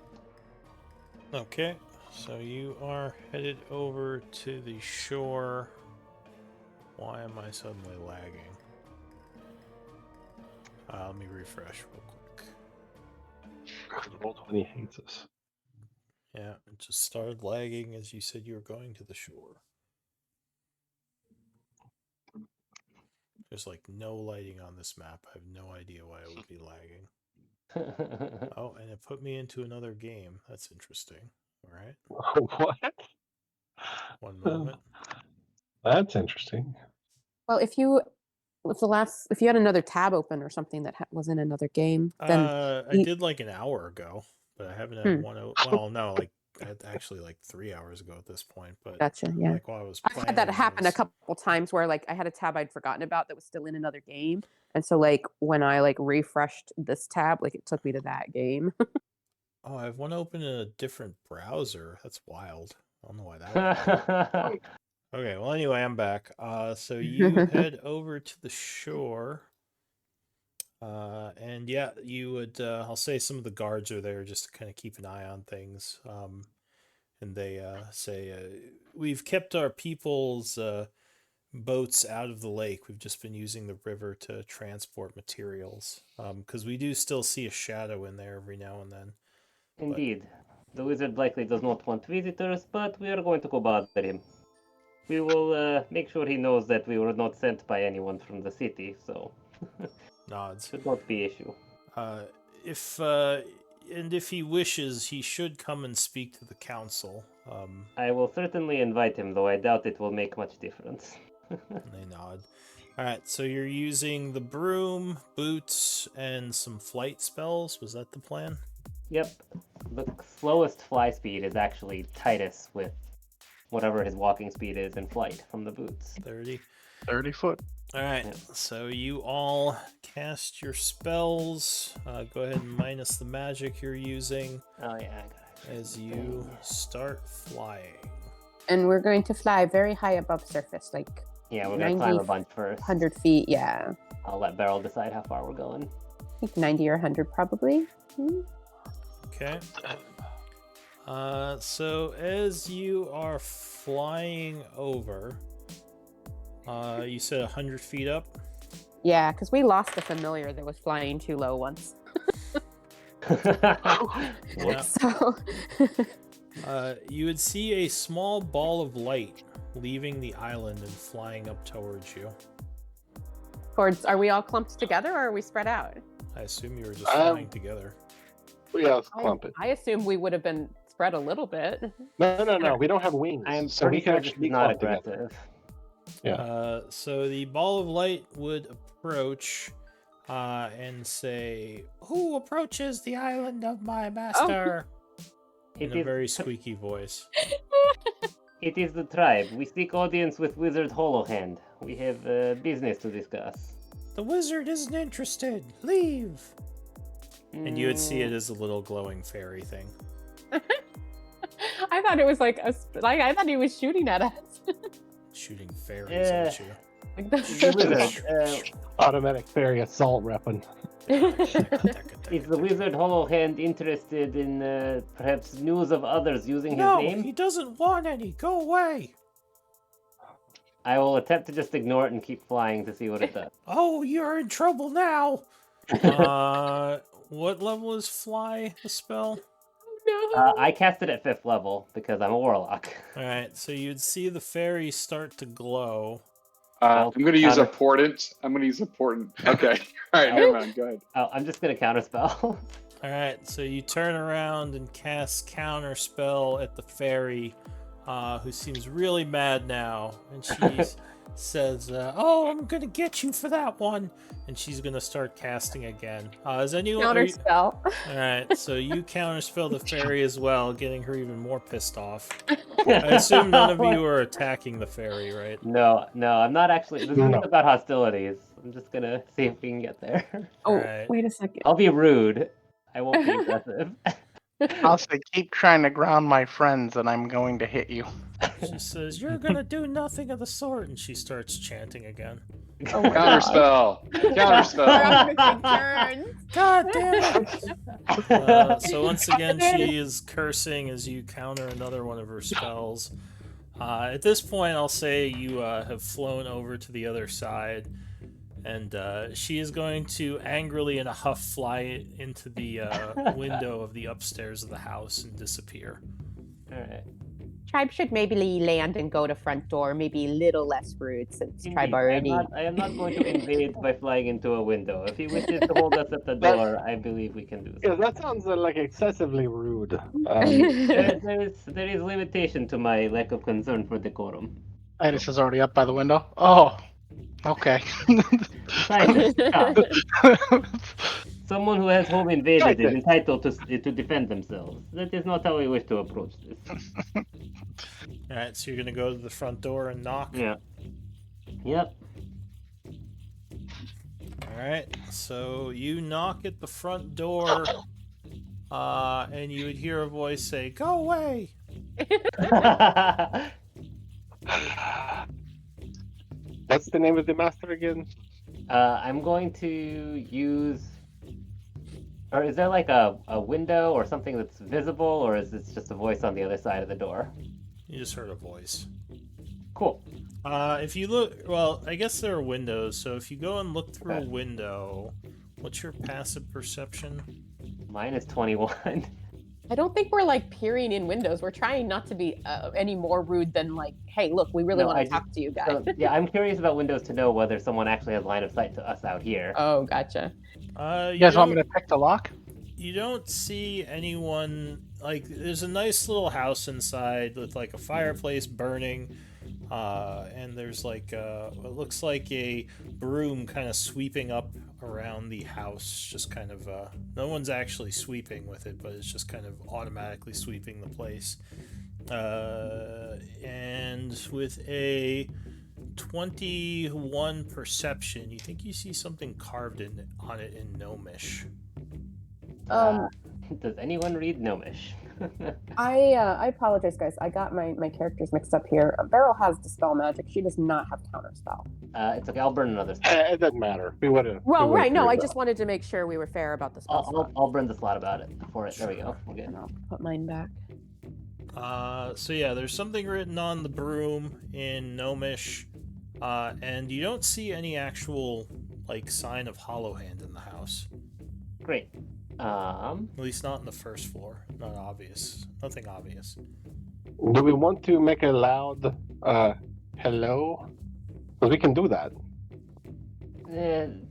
Okay. So you are headed over to the shore. Why am I suddenly lagging? Let me refresh real quick. Roll20 hates us. Yeah, it just started lagging as you said you were going to the shore. There's like no lighting on this map. I have no idea why it would be lagging. Oh, and it put me into another game. That's interesting. All right. What? One moment. That's interesting. Well, if you had another tab open or something that was in another game, then I did like an hour ago, but I haven't had well, no, like actually like 3 hours ago at this point. But gotcha. Yeah. like while I was I've had that playing, happen I a couple times where like I had a tab I'd forgotten about that was still in another game, and so like when I like refreshed this tab, like it took me to that game. Oh, I have one open in a different browser. That's wild. I don't know why that would be. Okay, well anyway, I'm back. So you head over to the shore. And yeah, you would I'll say some of the guards are there just to kind of keep an eye on things. And they say we've kept our people's boats out of the lake. We've just been using the river to transport materials. Because we do still see a shadow in there every now and then. Indeed. The wizard likely does not want visitors, but we are going to go bother him. We will make sure he knows that we were not sent by anyone from the city, so Nods. should not be issue. If he wishes, he should come and speak to the council. I will certainly invite him, though I doubt it will make much difference. They nod. Alright, so you're using the broom, boots, and some flight spells. Was that the plan? Yep. The slowest fly speed is actually Titus with whatever his walking speed is in flight from the boots. 30. 30 foot. Alright, Yep. so you all cast your spells. Go ahead and minus the magic you're using Oh yeah, I got it. as you start flying. And we're going to fly very high above surface, like Yeah, we're gonna climb a 90 bunch first. 100 feet. Yeah, I'll let Beryl decide how far we're going. I think 90 or 100 probably. Okay. So as you are flying over, you said 100 feet up? Yeah, because we lost a familiar that was flying too low once. Whoops. So You would see a small ball of light leaving the island and flying up towards you. are we all clumped together or are we spread out? I assume you were just flying together. Yeah, let's clump it. I assume we would have been spread a little bit. No. We don't have wings. I'm so we pretty can sure this actually is not clump together. aggressive. Yeah. So the ball of light would approach and say, "Who approaches the island of my master?" In It a is, very squeaky voice. it is the tribe. We seek audience with Wizard Hollowhand. We have business to discuss. The wizard isn't interested. Leave. And you would see it Mm, as a little glowing fairy thing. I thought it was like I thought he was shooting at us. Shooting fairies Yeah. at you. Like the wizard. Automatic fairy assault weapon. Is the Wizard Hollowhand interested in perhaps news of others using his No, name? he doesn't want any. Go away. I will attempt to just ignore it and keep flying to see what it does. Oh, you're in trouble now. What level is fly the spell? No. I cast it at 5th level because I'm a warlock. All right, so you'd see the fairy start to glow. I'm going to use counter- a portent. I'm going to use a portent. Okay. All right, never mind. Go ahead. Oh, I'm just gonna counterspell. All right, so you turn around and cast counter spell at the fairy, who seems really mad now, and she says, "Oh, I'm gonna get you for that one," and she's gonna start casting again. Is anyone? Counter spell. All right, so you counterspell the fairy as well, getting her even more pissed off. I assume none of you are attacking the fairy, right? No, I'm not actually. This No. isn't about hostilities. I'm just gonna see if we can get there. Oh, Alright. wait a second. I'll be rude. I won't be aggressive. I'll say, keep trying to ground my friends, and I'm going to hit you. She says, "You're gonna do nothing of the sort," and she starts chanting again. Oh my God. Counterspell. Counterspell. I'm gonna take turns. God damn it! So once again, she is cursing as you counter another one of her spells. At this point, I'll say you have flown over to the other side, and she is going to angrily in a huff fly into the window of the upstairs of the house and disappear. Alright. Tribe should maybe land and go to front door, maybe a little less rude since Tribe Indeed, already. I am not going to invade by flying into a window. If he wishes to hold us at the door, I believe we can do so. Yeah, that sounds like excessively rude. There is limitation to my lack of concern for decorum. Titus is already up by the window. Oh, okay. Titus, stop. Someone who has home invaded is entitled to defend themselves. That is not how we wish to approach this. All right, so you're gonna go to the front door and knock. Yeah. Yep. All right, so you knock at the front door, and you would hear a voice say, "Go away." What's the name of the master again? I'm going to use. Or is there like a window or something that's visible, or is this just a voice on the other side of the door? You just heard a voice. Cool. If you look, well, I guess there are windows. So if you go and look through a window, what's your passive perception? Mine is 21. I don't think we're like peering in windows. We're trying not to be any more rude than like, hey, look, we really No, want I to talk to you guys. So, yeah, I'm curious about windows to know whether someone actually has line of sight to us out here. Oh, gotcha. You guys want me to pick the lock? You don't see anyone. Like, there's a nice little house inside with like a fireplace burning, and there's like what looks like a broom kind of sweeping up around the house. Just kind of no one's actually sweeping with it, but it's just kind of automatically sweeping the place. And with a 21 perception, you think you see something carved on it in Gnomish. Does anyone read Gnomish? I apologize, guys. I got my characters mixed up here. Beryl has Dispel Magic. She does not have Counterspell. It's okay. I'll burn another slot. It doesn't matter. We would have. Well, right. No, I just wanted to make sure we were fair about the spell slot. I'll burn the slot about it for it. There we go. We're good. And I'll put mine back. So yeah, there's something written on the broom in Gnomish, and you don't see any actual like sign of Hollow Hand in the house. Great. At least not in the first floor. Not obvious. Nothing obvious. Do we want to make a loud hello? Because we can do that.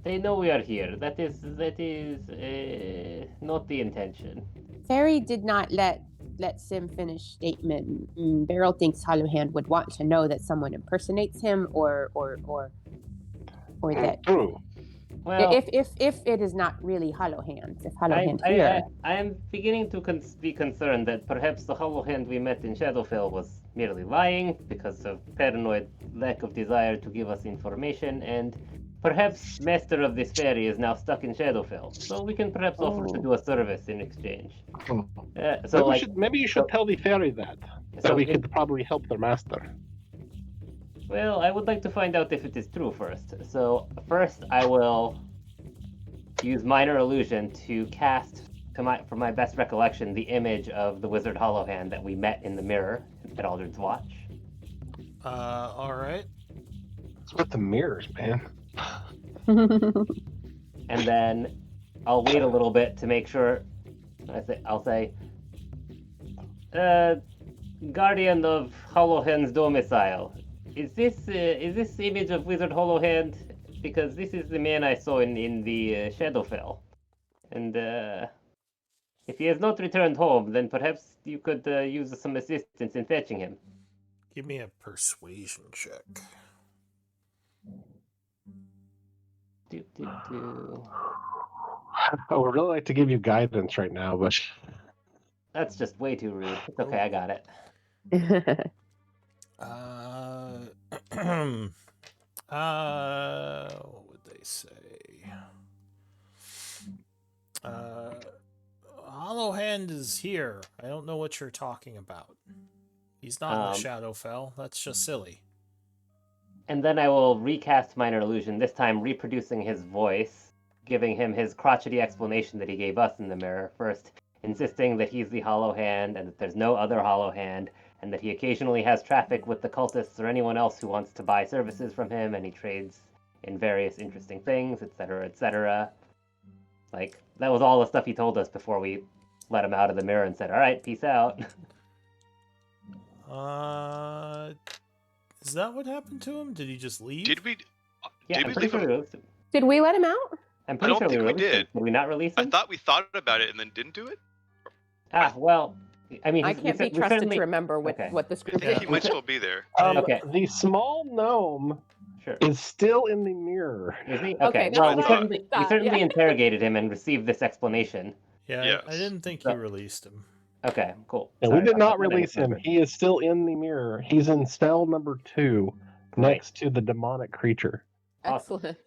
They know we are here. That is not the intention. Fairy did not let Sim finish statement. Beryl thinks Hollow Hand would want to know that someone impersonates him, or that True. Well, if it is not really Hollow Hand, if Hollow Hand here. I am beginning to be concerned that perhaps the Hollow Hand we met in Shadowfell was merely lying because of paranoid lack of desire to give us information, and perhaps Master of this fairy is now stuck in Shadowfell. So we can perhaps offer to do a service in exchange. Maybe you should tell the fairy that we could probably help their master. Well, I would like to find out if it is true first. So first, I will use Minor Illusion to cast, from my best recollection, the image of the Wizard Hollow Hand that we met in the mirror at Aldred's Watch. All right. It's with the mirrors, man. And then I'll wait a little bit to make sure. I'll say, Guardian of Hollow Hand's domicile. Is this image of Wizard Hollow Hand? Because this is the man I saw in the Shadowfell, and if he has not returned home, then perhaps you could use some assistance in fetching him. Give me a persuasion check. I would really like to give you guidance right now, but That's just way too rude. It's okay, I got it. What would they say? Hollow Hand is here. I don't know what you're talking about. He's not in the Shadowfell. That's just silly. And then I will recast Minor Illusion, this time reproducing his voice, giving him his crotchety explanation that he gave us in the mirror. First, insisting that he's the Hollow Hand and that there's no other Hollow Hand, and that he occasionally has traffic with the cultists or anyone else who wants to buy services from him, and he trades in various interesting things, etc., etc. Like, that was all the stuff he told us before we let him out of the mirror and said, all right, peace out. Is that what happened to him? Did he just leave? Did we? Yeah, Did I'm we pretty leave sure we him? released him. Did we let him out? I'm I pretty don't sure think we released him. did. Did we not release I him? thought we thought about it and then didn't do it. Well, I mean, I can't be trusted to remember what this I group think is. he might still be there. Okay. The small gnome Sure. is still in the mirror. Is he? Okay, Okay. that's Well, we what I certainly, thought, we certainly yeah. interrogated him and received this explanation. Yeah, Yes. I didn't think So- you released him. Okay, cool. And Sorry we did about not that. I release him. misremembered. He is still in the mirror. He's in cell number 2, next to the demonic creature. Excellent.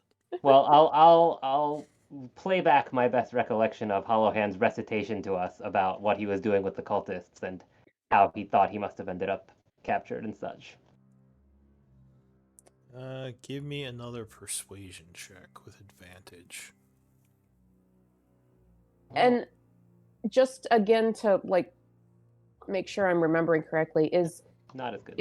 Well, I'll play back my best recollection of Hollow Hand's recitation to us about what he was doing with the cultists and how he thought he must have ended up captured and such. Give me another persuasion check with advantage. And just again to like make sure I'm remembering correctly, is Not as good.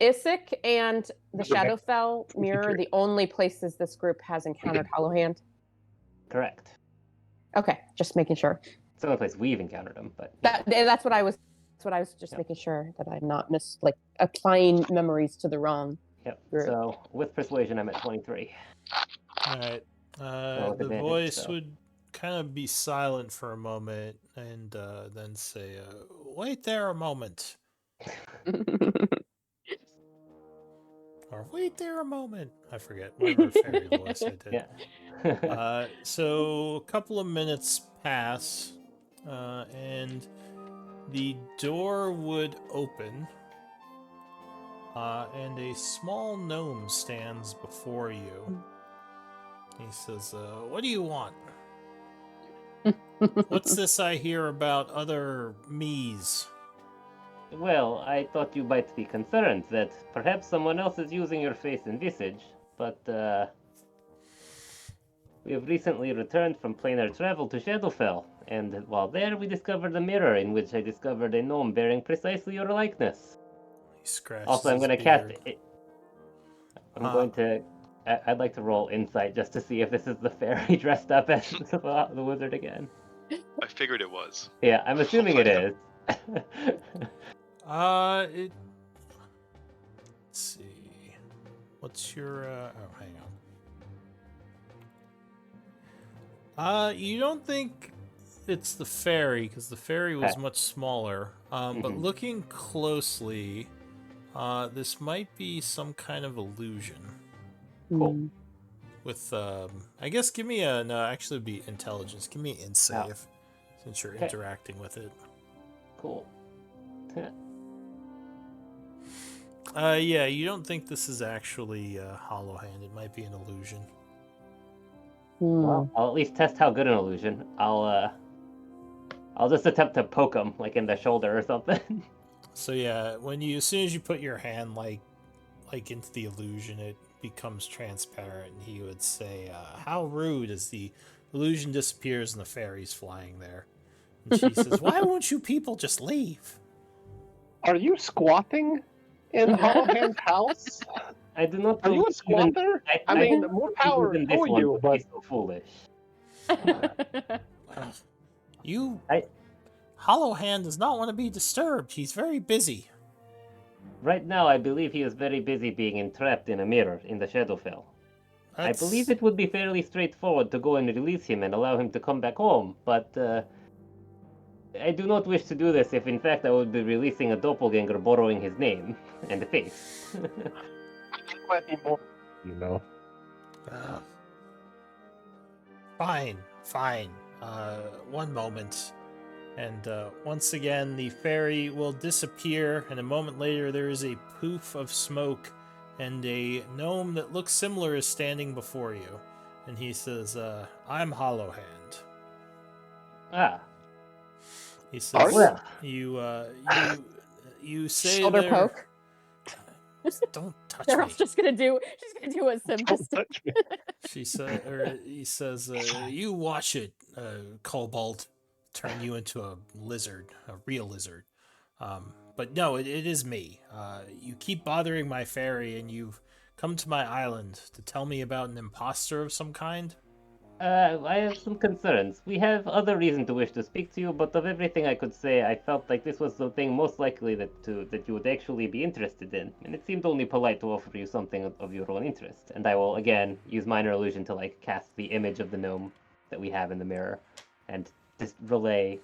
Isik and the Shadowfell mirror the only places this group has encountered Hollowhand? Correct. Okay, just making sure. It's the only place we've encountered him, but That's what I was. That's what I was just making sure that I'm not applying memories to the wrong. Yep. Group. So with persuasion, I'm at 23. All right. Well, with The advantage, voice so. would kind of be silent for a moment and then say, "Wait there a moment," or "Wait there a moment." I forget whatever fairy voice I did. Yeah. So a couple of minutes pass, and the door would open, and a small gnome stands before you. He says, "What do you want? What's this I hear about other me's?" Well, I thought you might be concerned that perhaps someone else is using your face and visage, but we have recently returned from planar travel to Shadowfell, and while there we discovered a mirror in which I discovered a gnome bearing precisely your likeness. He scratches Also, I'm his going to cast beard. it. I'm going to. I'd like to roll insight just to see if this is the fairy dressed up as the wizard again. I figured it was. Yeah, I'm assuming it is. Let's see. What's your, hang on. You don't think it's the fairy, because the fairy was much smaller. But looking closely, this might be some kind of illusion. Cool. With, I guess give me a, no, actually it'd be intelligence. Give me insight since you're interacting with it. Cool. Yeah, you don't think this is actually Hollowhand. It might be an illusion. Well, I'll at least test how good an illusion. I'll just attempt to poke him, like in the shoulder or something. So yeah, as soon as you put your hand like into the illusion, it becomes transparent, and he would say, "How rude!" as the illusion disappears and the fairy's flying there. And she says, "Why won't you people just leave?" Are you squatting in Hollowhand's house? I do not. Are you a squatter? I mean, more power even for you, would but be so foolish. Hollowhand does not want to be disturbed. He's very busy. Right now, I believe he is very busy being entrapped in a mirror in the Shadowfell. I believe it would be fairly straightforward to go and release him and allow him to come back home, but I do not wish to do this if in fact I would be releasing a doppelganger borrowing his name and face. might be more, you know. Fine. One moment. And once again, the fairy will disappear, and a moment later there is a poof of smoke, and a gnome that looks similar is standing before you. And he says, "I'm Hollowhand." Ah. He says, well. you say Shoulder there... poke. Don't touch They're me. just gonna do a sim. Don't touch me. He says, "You watch it, Cobalt, turn you into a lizard, a real lizard." But no, it is me. You keep bothering my fairy, and you've come to my island to tell me about an imposter of some kind. I have some concerns. We have other reason to wish to speak to you, but of everything I could say, I felt like this was the thing most likely that you would actually be interested in, and it seemed only polite to offer you something of your own interest. And I will again use minor illusion to cast the image of the gnome that we have in the mirror, and just relay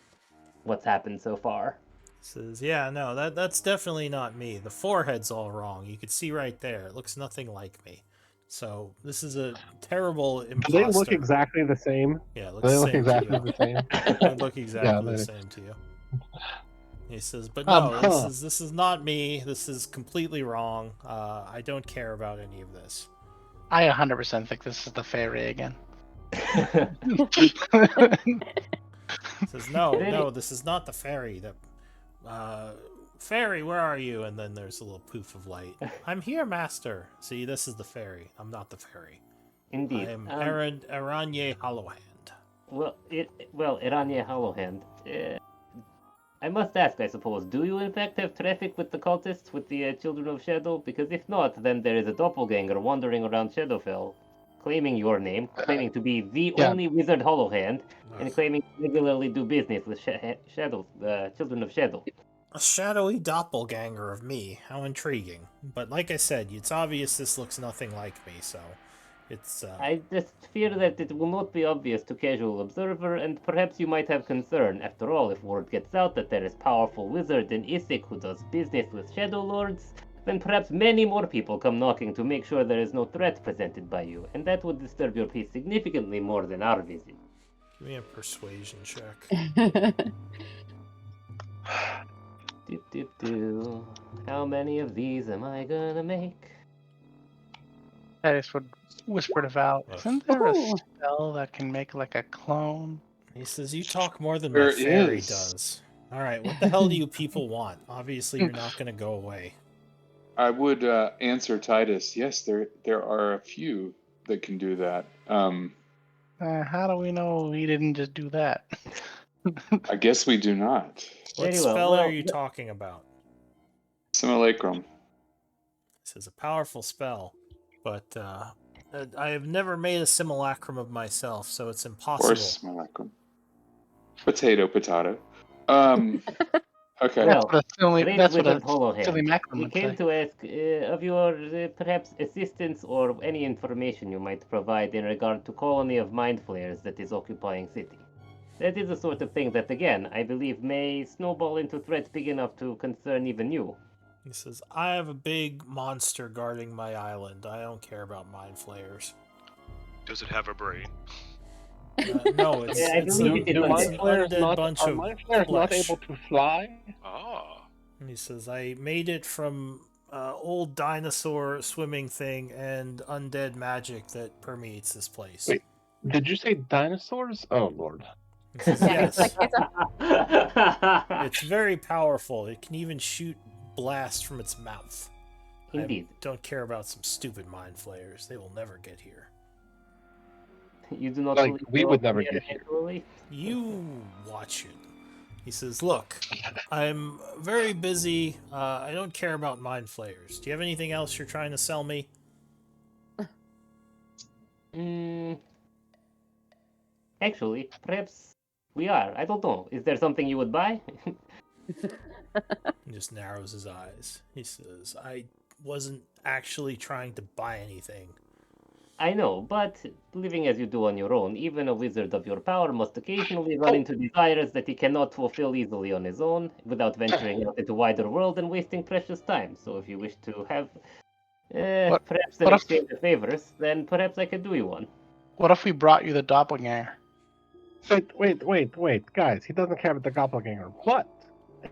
what's happened so far. Says, "Yeah, no, that's definitely not me. The forehead's all wrong. You could see right there. It looks nothing like me. So this is a terrible imposter." Do they look exactly the same? Yeah, it looks Do they the look same exactly to you. the same? They look exactly the same to you. He says, "But no, this is not me. This is completely wrong. I don't care about any of this." I 100% think this is the fairy again. He says, no, this is not the fairy. Fairy, where are you? And then there's a little poof of light. "I'm here, master." See, this is the fairy. I'm not the fairy. Indeed. I am Aranye Hollowhand. Well, Iranye Hollowhand. I must ask, I suppose, do you in fact have traffic with the cultists, with the Children of Shadow? Because if not, then there is a doppelganger wandering around Shadowfell, claiming your name, claiming to be the Yeah. only wizard Hollowhand, and Ugh. claiming to regularly do business with Children of Shadow. A shadowy doppelganger of me. How intriguing. But like I said, it's obvious this looks nothing like me, so it's I just fear that it will not be obvious to casual observer, and perhaps you might have concern. After all, if word gets out that there is powerful wizard in Isik who does business with Shadow Lords, then perhaps many more people come knocking to make sure there is no threat presented by you, and that would disturb your peace significantly more than our visit. give me a persuasion check. Do. How many of these am I gonna make? I just would whisper to Val, Ugh. isn't there a Ooh. spell that can make like a clone? He says, you talk more than There my fairy is. does. Alright, what the hell do you people want? Obviously you're not gonna go away. I would answer Titus. Yes, there are a few that can do that. How do we know he didn't just do that? I guess we do not. What Very well. spell Well, are you talking about? Simulacrum. This is a powerful spell, but I have never made a simulacrum of myself, so it's Or impossible. simulacrum. Potato. Okay. Well, That's what Wizard a Hollowhand. silly mackerel We would came say. to ask of your perhaps assistance or any information you might provide in regard to colony of mind flayers that is occupying city. That is the sort of thing that, again, I believe may snowball into threat big enough to concern even you. He says, I have a big monster guarding my island. I don't care about mind flayers. Does it have a brain? No, it's, Yeah, I it's, believe a, it did Do not. it's mind an flayers undead not bunch are of mind flayers not flesh. able to fly? Ah. And he says, I made it from old dinosaur swimming thing and undead magic that permeates this place. Wait. Did you say dinosaurs? Oh lord. He says, Yeah, yes, it's like it's a it's very powerful. It can even shoot blasts from its mouth. Indeed. I don't care about some stupid mind flayers. They will never get here. You do not Like, believe we they would will never be get here. eventually? You watch it. He says, look, I'm very busy. I don't care about mind flayers. Do you have anything else you're trying to sell me? Actually, perhaps we are. I don't know. Is there something you would buy? He just narrows his eyes. He says, I wasn't actually trying to buy anything. I know, but living as you do on your own, even a wizard of your power must occasionally run into desires that he cannot fulfill easily on his own, without venturing out into wider world and wasting precious time. So if you wish to have perhaps an what if- exchange of favors, then perhaps I could do you one. What if we brought you the doppelganger? Wait, guys! He doesn't care about the doppelganger. What?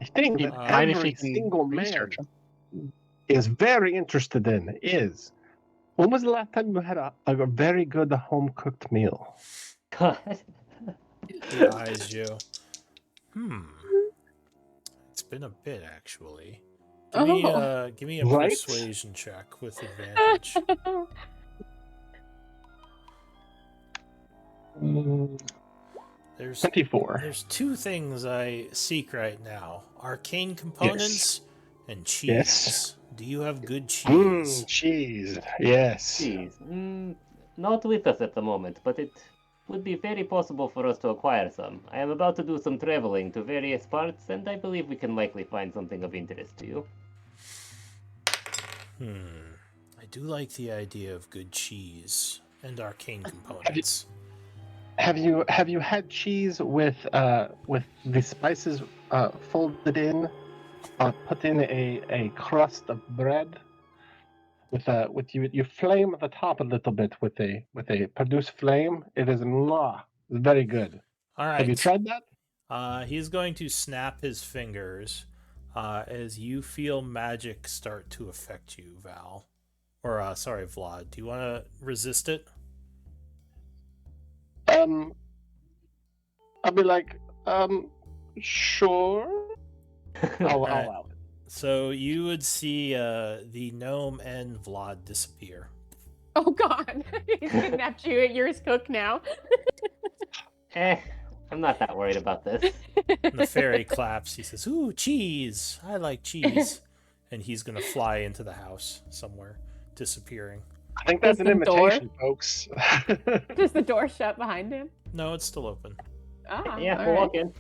I think He'd that mind if every he can single man research him. is very interested in is. When was the last time you had a very good home cooked meal? God. He eyes you. It's been a bit, actually. Give me a Right? persuasion check with advantage. There's 24. There's two things I seek right now: arcane components and cheese. Yes. Do you have good cheese? Cheese. Yes. Jeez. Not with us at the moment, but it would be very possible for us to acquire some. I am about to do some traveling to various parts, and I believe we can likely find something of interest to you. I do like the idea of good cheese and arcane components. Have you had cheese with the spices folded in, put in a crust of bread, with you flame the top a little bit with a produce flame. It is very good. All right. Have you tried that? He's going to snap his fingers as you feel magic start to affect you, Val. Or, sorry, Vlad. Do you want to resist it? I'll be like, sure. I'll allow it. So you would see the gnome and Vlad disappear. Oh God, he's kidnapped you. Yours cook now. I'm not that worried about this. And the fairy claps. He says, "Ooh, cheese! I like cheese." And he's gonna fly into the house somewhere, disappearing. I think that's Is an the door- invitation, folks. Does the door shut behind him? No, it's still open. Ah, Yeah, all we'll right. walk in.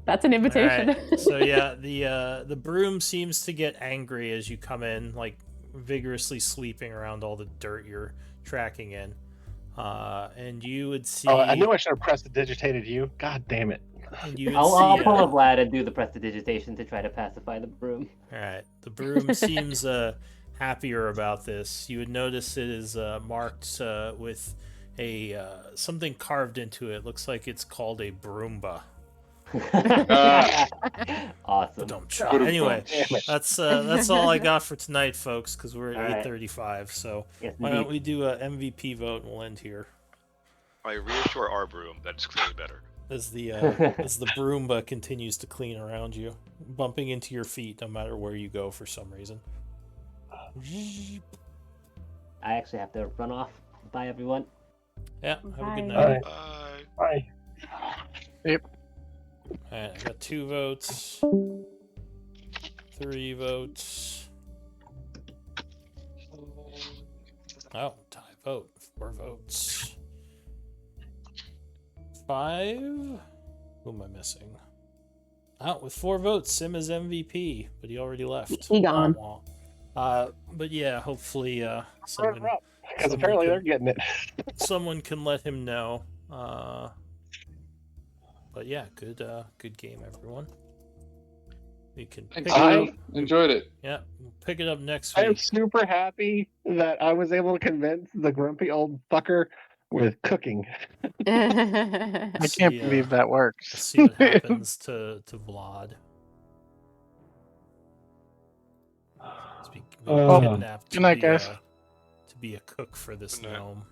That's an invitation. Alright, so yeah, the broom seems to get angry as you come in, like vigorously sweeping around all the dirt you're tracking in. And you would see. Oh, I knew I should have prestidigitated you. God damn it. And you would I'll see, pull a Vlad and do the prestidigitation to try to pacify the broom. Alright, the broom seems happier about this. You would notice it is marked with a something carved into it. Looks like it's called a broomba. Awesome. Anyway, Damn it. that's all I got for tonight, folks, because we're at All right. 8:35. So Yes, why don't indeed. we do a MVP vote and we'll end here? I reassure our broom that it's clearly better. As the as the Broomba continues to clean around you, bumping into your feet no matter where you go for some reason. I actually have to run off. Bye, everyone. Yeah, have a good Bye. night. Bye. Yep. Alright, I got 2 votes. 3 votes. Oh, tie vote. 4 votes. 5. Who am I missing? Oh, with 4 votes, Sim is MVP, but he already left. He gone. Wah, wah. But yeah, hopefully someone, Because apparently they're getting it. someone can let him know. But yeah, good game, everyone. We can pick Thanks, it I- up. enjoyed it. Yeah, we'll pick it up next I am week. super happy that I was able to convince the grumpy old fucker with cooking. I See, can't believe that We'll works. see what happens to Vlad. He's being Oh. kidnapped Good night, guys. to be a cook for this Good night. gnome.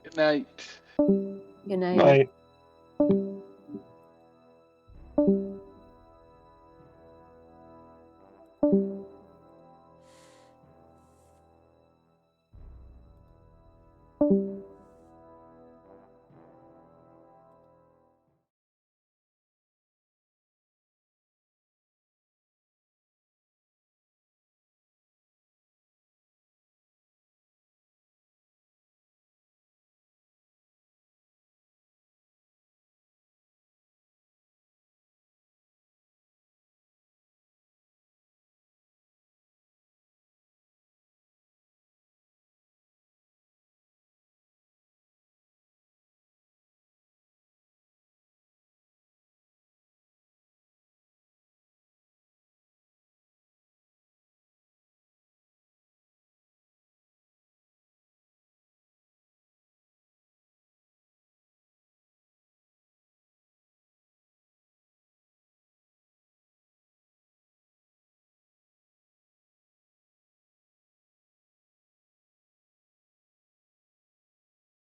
Good night. Good night. Right.